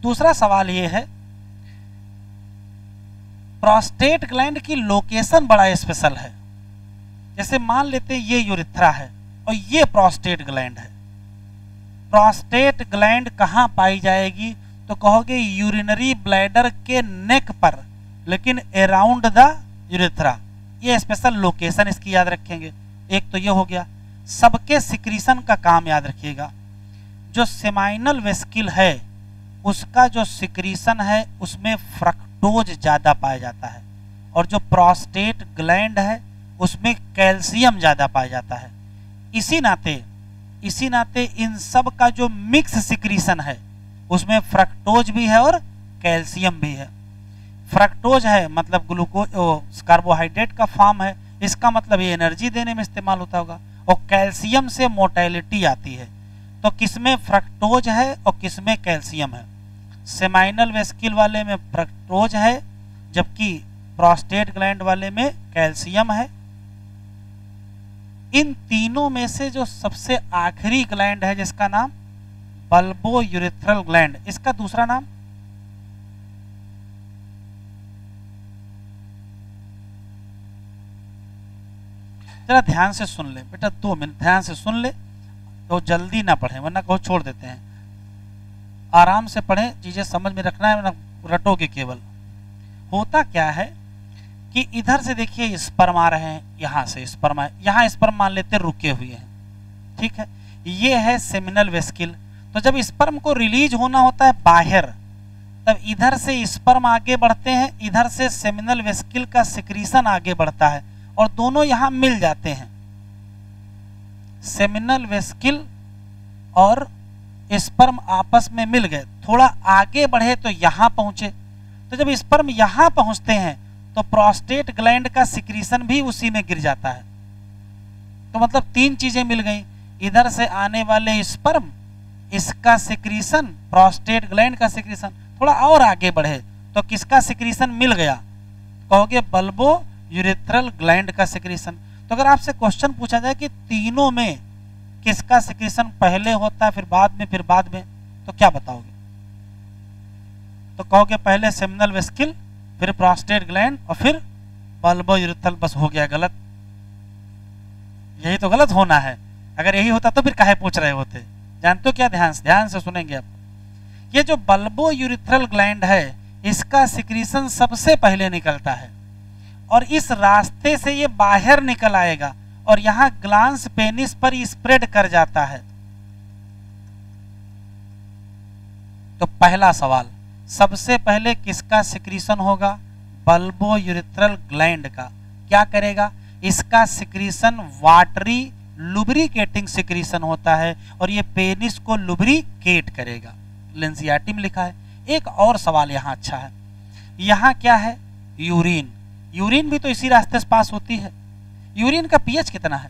दूसरा सवाल ये है, प्रोस्टेट ग्लैंड की लोकेशन बड़ा स्पेशल है। जैसे मान लेते हैं ये यूरिथ्रा है और ये प्रोस्टेट ग्लैंड है। प्रोस्टेट ग्लैंड कहाँ पाई जाएगी, तो कहोगे यूरिनरी ब्लैडर के नेक पर, लेकिन अराउंड द यूरिथ्रा। ये स्पेशल लोकेशन इसकी याद रखेंगे। एक तो ये हो गया। सबके सिक्रीशन का काम याद रखिएगा। जो सेमाइनल वेस्किल है उसका जो सिक्रीशन है उसमें फ्रक्टोज ज्यादा पाया जाता है, और जो प्रोस्टेट ग्लैंड है उसमें कैल्शियम ज्यादा पाया जाता है। इसी नाते इन सब का जो मिक्स सिक्रीशन है उसमें फ्रक्टोज भी है और कैल्शियम भी है। फ्रक्टोज है मतलब ग्लूकोज कार्बोहाइड्रेट का फॉर्म है, इसका मतलब ये एनर्जी देने में इस्तेमाल होता होगा, और कैल्शियम से मोटाइलिटी आती है। तो किसमें फ्रक्टोज है और किसमें कैल्शियम है। सेमाइनल वेस्किल वाले में फ्रक्टोज है, जबकि प्रोस्टेट ग्लैंड वाले में कैल्शियम है। इन तीनों में से जो सबसे आखिरी ग्लैंड है जिसका नाम बल्बो यूरिथ्रल ग्लैंड, इसका दूसरा नाम जरा ध्यान से सुन ले बेटा, 2 मिनट ध्यान से सुन ले, तो जल्दी ना पढ़ें वरना कहो छोड़ देते हैं। आराम से पढ़ें, चीजें समझ में रखना है वरना रटोगे केवल। होता क्या है कि इधर से देखिए स्पर्म आ रहे हैं, यहां से स्पर्म आए, यहां स्पर्म मान लेते रुके हुए हैं, ठीक है। ये है सेमिनल वेस्किल। तो जब स्पर्म को रिलीज होना होता है बाहर, तब इधर से स्पर्म आगे बढ़ते हैं, इधर से सेमिनल वेस्किल का सिक्रीशन आगे बढ़ता है, और दोनों यहां मिल जाते हैं। सेमिनल वेस्किल और स्पर्म आपस में मिल गए, थोड़ा आगे बढ़े तो यहां पहुंचे। तो जब स्पर्म यहां पहुंचते हैं तो प्रोस्टेट ग्लैंड का सिक्रीशन भी उसी में गिर जाता है। तो मतलब 3 चीजें मिल गई, इधर से आने वाले स्पर्म, इसका सिक्रीशन, प्रोस्टेट ग्लैंड का सिक्रीशन। थोड़ा और आगे बढ़े तो किसका सिक्रीशन मिल गया, कहोगे बल्बो यूरिथ्रल ग्लैंड का सिक्रीशन। तो अगर आपसे क्वेश्चन पूछा जाए कि तीनों में किसका सिक्रीशन पहले होता है फिर बाद में, तो क्या बताओगे। तो कहोगे पहले सेमिनल वेस्किल, फिर प्रोस्टेट ग्लैंड और फिर बल्बो यूरिथ्रल। बस हो गया गलत, यही तो गलत होना है। अगर यही होता तो फिर काहे पूछ रहे होते। जानते हो क्या, ध्यान से सुनेंगे आप। ये जो बल्बो यूरिथ्रल ग्लैंड है इसका सिक्रीशन सबसे पहले निकलता है, और इस रास्ते से ये बाहर निकल आएगा और यहां ग्लांस पेनिस पर स्प्रेड कर जाता है। तो पहला सवाल, सबसे पहले किसका सिक्रीशन होगा, बल्बो यूरिथ्रल ग्लैंड का। क्या करेगा, इसका सिक्रीशन वाटरी लुब्रिकेटिंग सिक्रीशन होता है, और ये पेनिस को लुब्रिकेट करेगा। लेंसियाटी में लिखा है। एक और सवाल यहां अच्छा है, यहां क्या है, यूरिन। यूरिन भी तो इसी रास्ते से पास होती है। यूरिन का पीएच कितना है,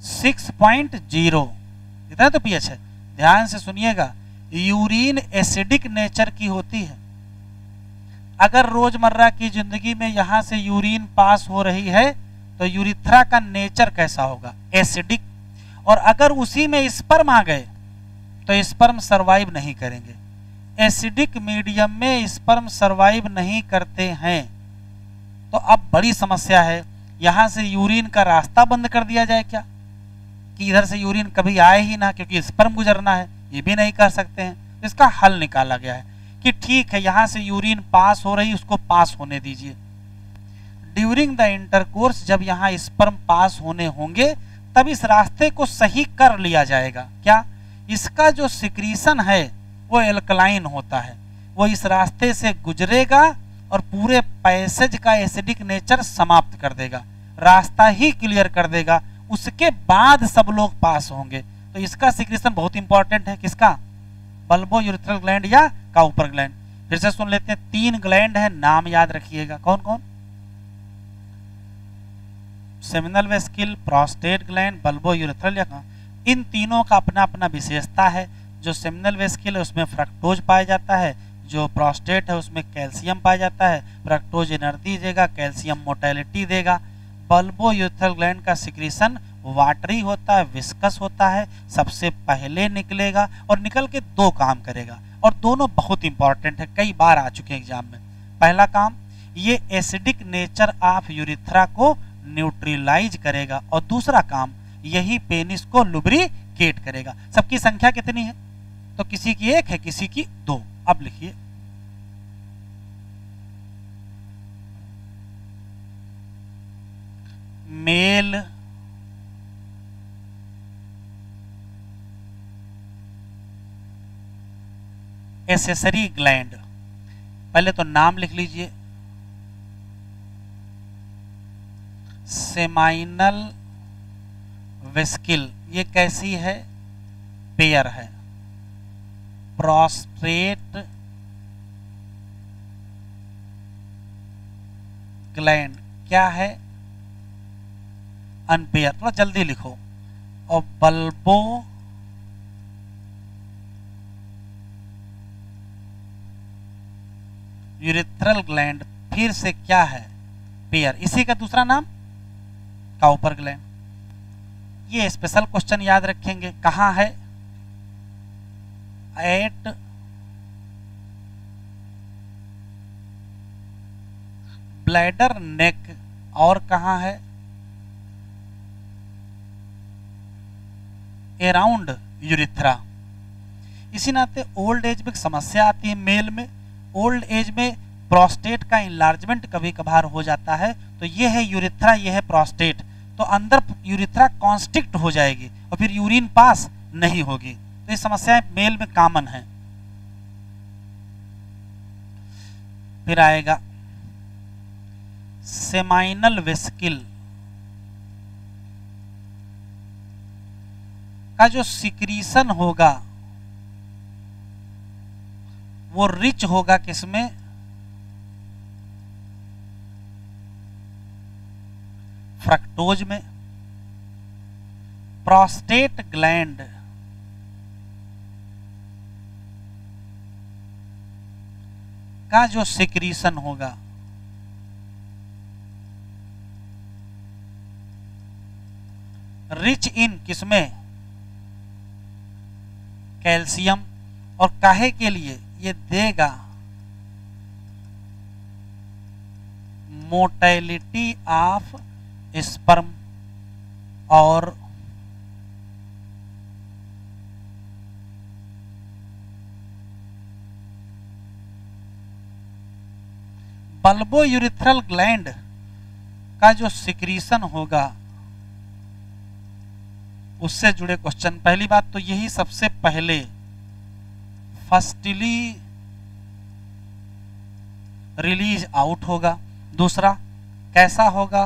6.0, इतना तो पीएच है। ध्यान से सुनिएगा, यूरिन एसिडिक नेचर की होती है। अगर रोजमर्रा की जिंदगी में यहां से यूरिन पास हो रही है तो यूरिथ्रा का नेचर कैसा होगा, एसिडिक। और अगर उसी में स्पर्म आ गए तो स्पर्म सरवाइव नहीं करेंगे। एसिडिक मीडियम में स्पर्म सरवाइव नहीं करते हैं। तो अब बड़ी समस्या है, यहां से यूरिन का रास्ता बंद कर दिया जाए क्या, कि इधर से यूरिन कभी आए ही ना, क्योंकि स्पर्म गुजरना है, ये भी नहीं कर सकते हैं। तो इसका हल निकाला गया है कि ठीक है, यहां से यूरिन पास हो रही, उसको पास होने दीजिए। ड्यूरिंग द इंटरकोर्स जब यहाँ स्पर्म पास होने होंगे तब इस रास्ते को सही कर लिया जाएगा। क्या, इसका जो सिक्रीशन है वो एल्कलाइन होता है, वो इस रास्ते से गुजरेगा और पूरे पैसेज का एसिडिक नेचर समाप्त कर देगा, रास्ता ही क्लियर कर देगा। उसके बाद सब लोग पास होंगे। तो इसका सिक्रीशन बहुत इंपॉर्टेंट है, किसका, बल्बो यूरिथ्रल ग्लैंड या काउपर ग्लैंड। फिर से सुन लेते हैं, 3 ग्लैंड है, नाम याद रखिएगा कौन कौन, seminal vesicle, prostate gland, bulbourethral या इन तीनों का अपना अपना विशेषता है। जो सेमिनल वेसिकल है उसमें फ्रक्टोज पाया जाता है, जो प्रोस्टेट है उसमें कैल्शियम पाया जाता है। फ्रक्टोज एनर्जी देगा, कैल्शियम मोटेलिटी देगा। बल्बो यूरेथ्रल ग्लैंड का सिक्रीशन वाटरी होता है, विस्कस होता है, सबसे पहले निकलेगा और निकल के दो काम करेगा, और दोनों बहुत इंपॉर्टेंट है, कई बार आ चुके हैं एग्जाम में। पहला काम, ये एसिडिक नेचर ऑफ यूरिथ्रा को न्यूट्रलाइज करेगा, और दूसरा काम, यही पेनिस को लुब्रिकेट करेगा। सबकी संख्या कितनी है? तो किसी की एक है, किसी की दो। अब लिखिए, मेल एसेसरी ग्लैंड, पहले तो नाम लिख लीजिए, सेमाइनल वेसिकल, ये कैसी है? पेयर है। प्रोस्टेट ग्लैंड क्या है? अनपेयर। थोड़ा जल्दी लिखो। और बल्बो यूरेथ्रल ग्लैंड फिर से क्या है? पेयर। इसी का दूसरा नाम काउपर ग्लैंड। ये स्पेशल क्वेश्चन याद रखेंगे। कहाँ है? At bladder neck. और कहाँ है? Around urethra. इसी नाते ओल्ड एज में समस्या आती है मेल में। ओल्ड एज में प्रोस्टेट का इंलार्जमेंट कभी कभार हो जाता है, तो ये है यूरिथ्रा, ये है प्रोस्टेट, तो अंदर यूरिथ्रा कॉन्स्ट्रिक्ट हो जाएगी और फिर यूरिन पास नहीं होगी। तो ये समस्याएं मेल में कॉमन है। फिर आएगा सेमाइनल वेसिकल का जो सिक्रीशन होगा वो रिच होगा किसमें? फ्रक्टोज में। प्रोस्टेट ग्लैंड का जो सिक्रीशन होगा रिच इन किसमें? कैल्शियम। और काहे के लिए? ये देगा मोटेलिटी ऑफ स्पर्म और बल्बो यूरिथ्रल ग्लैंड का जो सिक्रीशन होगा उससे जुड़े क्वेश्चन। पहली बात तो यही सबसे पहले फर्स्टली रिलीज आउट होगा। दूसरा कैसा होगा?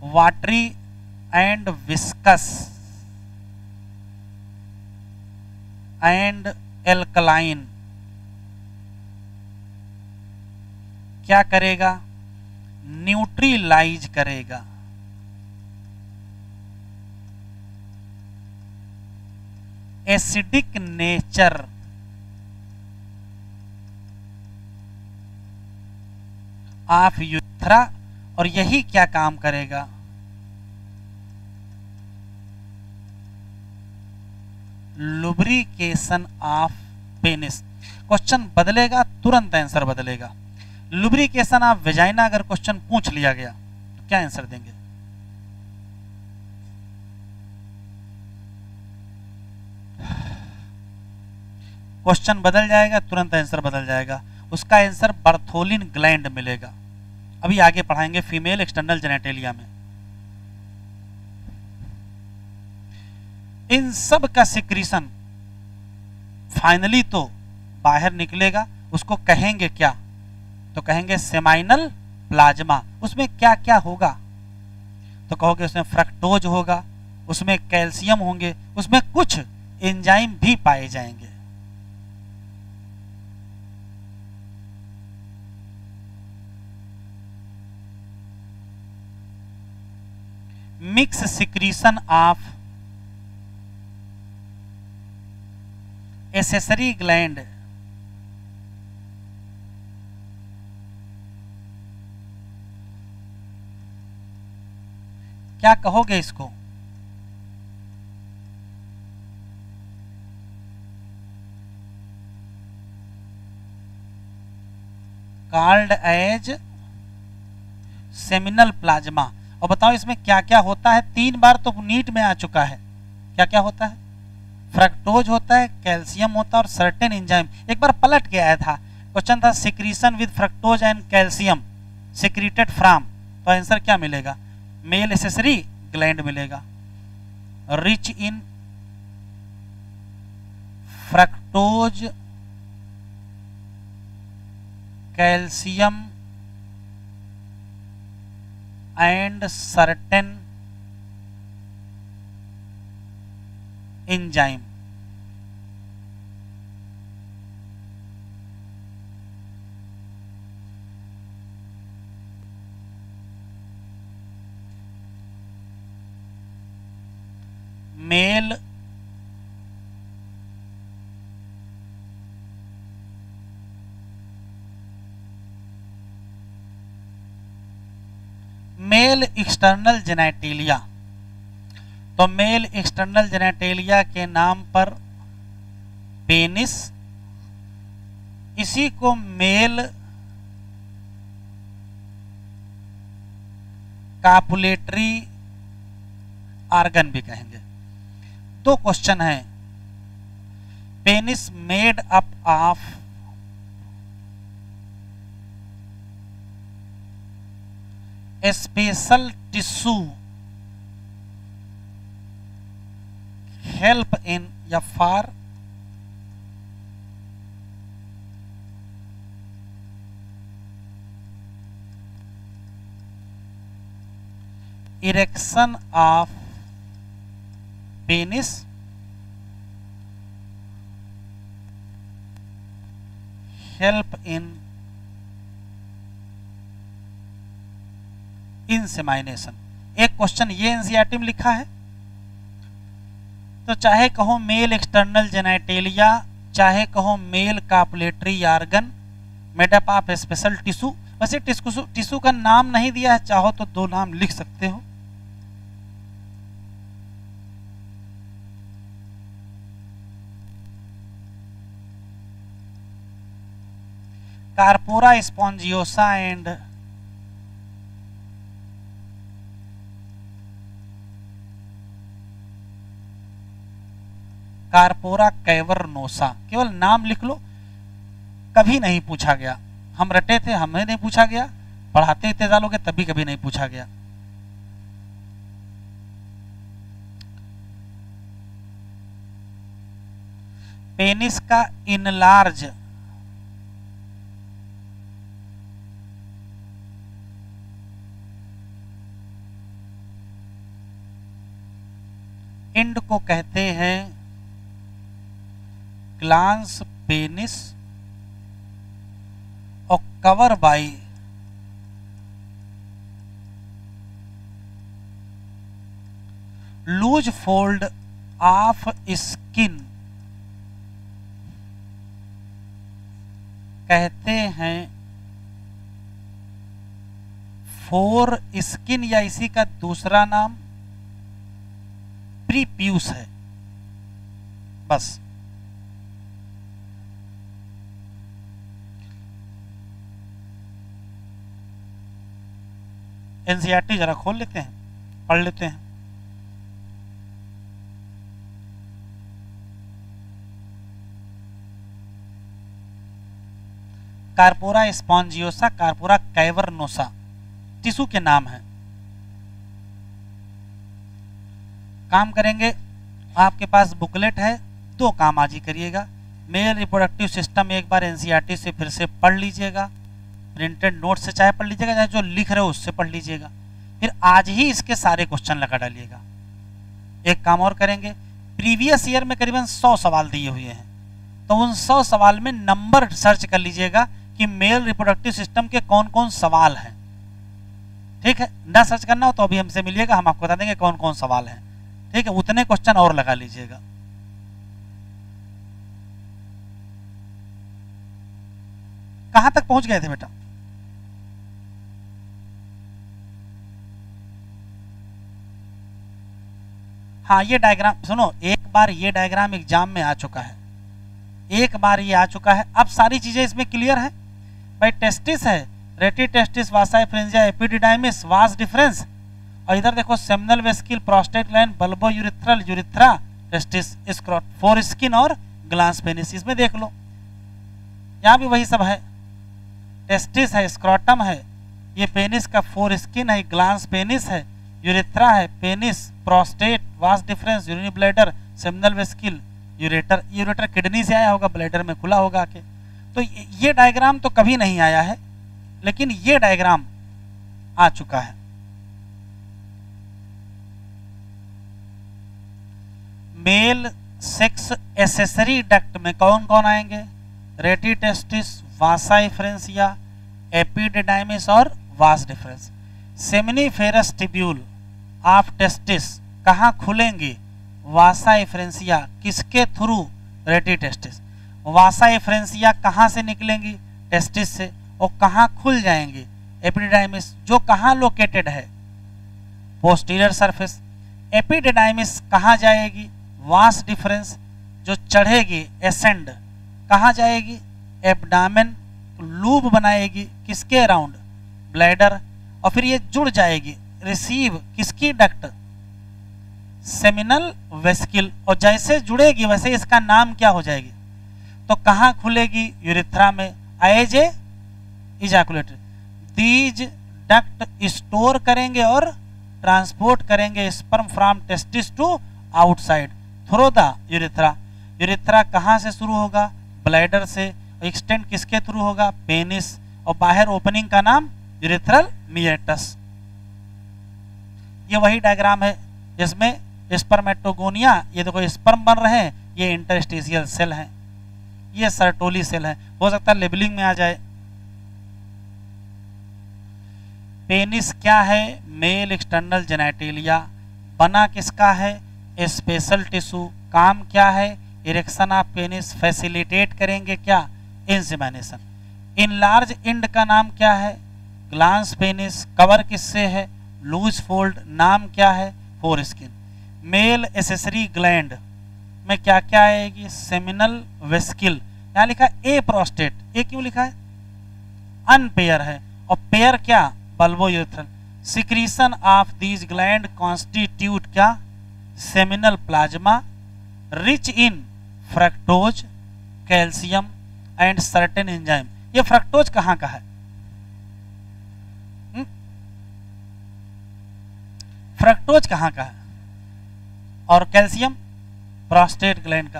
Watery and viscous and alkaline. क्या करेगा? न्यूट्रलाइज करेगा। एसिडिक नेचर ऑफ यूरिथ्रा, और यही क्या काम करेगा? Lubrication of penis. क्वेश्चन बदलेगा, तुरंत आंसर बदलेगा। लुब्रिकेशन ऑफ वेजाइना अगर क्वेश्चन पूछ लिया गया तो क्या आंसर देंगे? क्वेश्चन बदल जाएगा, तुरंत आंसर बदल जाएगा। उसका आंसर बर्थोलिन ग्लैंड मिलेगा। अभी आगे पढ़ाएंगे फीमेल एक्सटर्नल जेनेटेलिया में। इन सब का सिक्रीशन फाइनली तो बाहर निकलेगा। उसको कहेंगे क्या? तो कहेंगे सेमाइनल प्लाज्मा। उसमें क्या क्या होगा? तो कहोगे उसमें फ्रक्टोज होगा, उसमें कैल्शियम होंगे, उसमें कुछ एंजाइम भी पाए जाएंगे। Mix secretion of accessory gland क्या कहोगे इसको? Called as seminal plasma. और बताओ इसमें क्या क्या होता है? 3 बार तो नीट में आ चुका है। क्या क्या होता है? फ्रक्टोज होता है, कैल्शियम होता है और सर्टेन एंजाइम। एक बार पलट के आया था, क्वेश्चन था secretion with fructose and calcium secreted from, तो आंसर क्या मिलेगा? मेल एसेसरी ग्लैंड मिलेगा। Rich in fructose, calcium and certain enzyme. Male male external genitalia, तो मेल एक्सटर्नल जेनेटेलिया के नाम पर पेनिस, इसी को मेल कापुलेटरी ऑर्गन भी कहेंगे। 2 क्वेश्चन है। Penis made up of special tissue help in या for erection of penis, help in insemination. एक क्वेश्चन ये एनसीईआरटी में लिखा है। तो चाहे कहो मेल एक्सटर्नल जेनेटेलिया, चाहे कहो male copulatory organ made up of special tissue. वैसे टिश्यू का नाम नहीं दिया है, चाहो तो 2 नाम लिख सकते हो। Corpora स्पॉन्जियोसा and corpora cavernosa. केवल नाम लिख लो, कभी नहीं पूछा गया। हम रटे थे, हमें नहीं पूछा गया, पढ़ाते इतने सालों के तभी कभी नहीं पूछा गया। पेनिस का इनलार्ज एंड को कहते हैं ग्लांस पेनिस और cover by loose fold of skin कहते हैं फोर स्किन, या इसी का दूसरा नाम प्रीप्यूस है। बस एनसीईआरटी जरा खोल लेते हैं, पढ़ लेते हैं। कार्पोरा स्पॉन्जियोसा, कार्पोरा कैवर्नोसा टिश्यू के नाम है। काम करेंगे, आपके पास बुकलेट है, 2 काम आज ही करिएगा। मेल रिप्रोडक्टिव सिस्टम एक बार एनसीईआरटी से फिर से पढ़ लीजिएगा, प्रिंटेड नोट से चाहे पढ़ लीजिएगा, चाहे जो लिख रहे हो उससे पढ़ लीजिएगा। फिर आज ही इसके सारे क्वेश्चन लगा डालिएगा। एक काम और करेंगे, प्रीवियस ईयर में करीबन 100 सवाल दिए हुए हैं, तो उन 100 सवाल में नंबर सर्च कर लीजिएगा कि मेल रिप्रोडक्टिव सिस्टम के कौन कौन सवाल हैं। ठीक है, ना सर्च करना हो तो अभी हमसे मिलिएगा, हम आपको बता देंगे कौन कौन सवाल हैं। ठीक है, उतने क्वेश्चन और लगा लीजिएगा। कहां तक पहुंच गए थे बेटा? हाँ, ये डायग्राम सुनो, एक बार ये डायग्राम एग्जाम में आ चुका है, एक बार ये आ चुका है, अब सारी चीजें इसमें क्लियर है भाई। टेस्टिस है, rete testis, vasa efferentia, epididymis, vas deferens, और इधर देखो seminal vesicle, prostate gland, bulbourethral, urethra, testis, scrotum, foreskin और ग्लांस पेनिस, इसमें देख लो यहाँ भी वही सब है। टेस्टिस है, स्क्रोटम है, ये पेनिस का फोर स्किन है, ग्लांस पेनिस है, यूरिथ्रा है, penis, prostate, vas deferens, urinary bladder, seminal vesicle, ureter, ureter kidney से आया होगा, ब्लैडर में खुला होगा आके। तो ये डायग्राम तो कभी नहीं आया है, लेकिन ये डायग्राम आ चुका है। मेल सेक्स एसेसरी डक्ट में कौन कौन आएंगे? रेटी टेस्टिस, वासा फ्रेंसिया, एपिडिडाइमिस और vas deferens. Seminiferous tubule of testis कहाँ खुलेंगी? वासा फ्रेंसिया, किसके थ्रू? रेटी टेस्टिस। वासा फ्रेंसिया कहाँ से निकलेंगी? टेस्टिस से, और कहाँ खुल जाएंगी? एपिडिडाइमिस, जो कहाँ लोकेटेड है? Posterior surface. एपिडिडाइमिस कहाँ जाएगी? वास डिफरेंस, जो चढ़ेगी, एसेंड, कहाँ जाएगी? एब्डामेन, लूब बनाएगी, किसके अराउंड? ब्लैडर, और फिर ये जुड़ जाएगी, रिसीव, किसकी डक्ट? सेमिनल वेस्किल, और जैसे जुड़ेगी वैसे इसका नाम क्या हो जाएगी? तो कहाँ खुलेगी? यूरिथ्रा में, as a ejaculator. These duct store करेंगे और ट्रांसपोर्ट करेंगे sperm from testis to outside through the urethra. Urethra कहाँ से शुरू होगा? ब्लैडर से, एक्सटेंड किसके थ्रू होगा? पेनिस, और बाहर ओपनिंग का नाम यूरिथ्रल मिएटस। ये वही डायग्राम है जिसमें स्पर्मेटोगोनिया, ये देखो स्पर्म बन रहे हैं, ये इंटरस्टिशियल सेल हैं, ये सर्टोली सेल है, हो सकता है लेबलिंग में आ जाए। पेनिस क्या है? मेल एक्सटर्नल जेनेटिलिया, बना किसका है? स्पेशल टिश्यू, काम क्या है? इरेक्शन ऑफ पेनिस, फैसिलिटेट करेंगे क्या? इंसेमिनेशन। इन लार्ज इंड का नाम क्या है? ग्लांस पेनिस, कवर किससे है? लूज फोल्ड, नाम क्या है? Four skin. Mail accessory gland में क्या क्या आएगी? सेमिनल वेस्किल, यहाँ लिखा है ए प्रोस्टेट, ए क्यों लिखा है? अनपेयर है, और पेयर क्या? Bulbourethral. Secretion of these gland constitute क्या? Seminal plasma, rich in fructose, calcium and certain enzyme. ये फ्रक्टोज कहाँ का है? फ्रक्टोज कहाँ का है? और कैल्शियम प्रोस्टेट ग्लैंड का।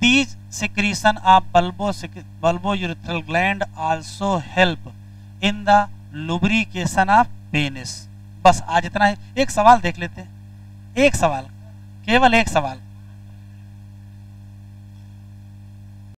These secretion of bulbourethral gland also help in the lubrication of penis. बस आज इतना ही। एक सवाल देख लेते हैं, एक सवाल, केवल एक सवाल।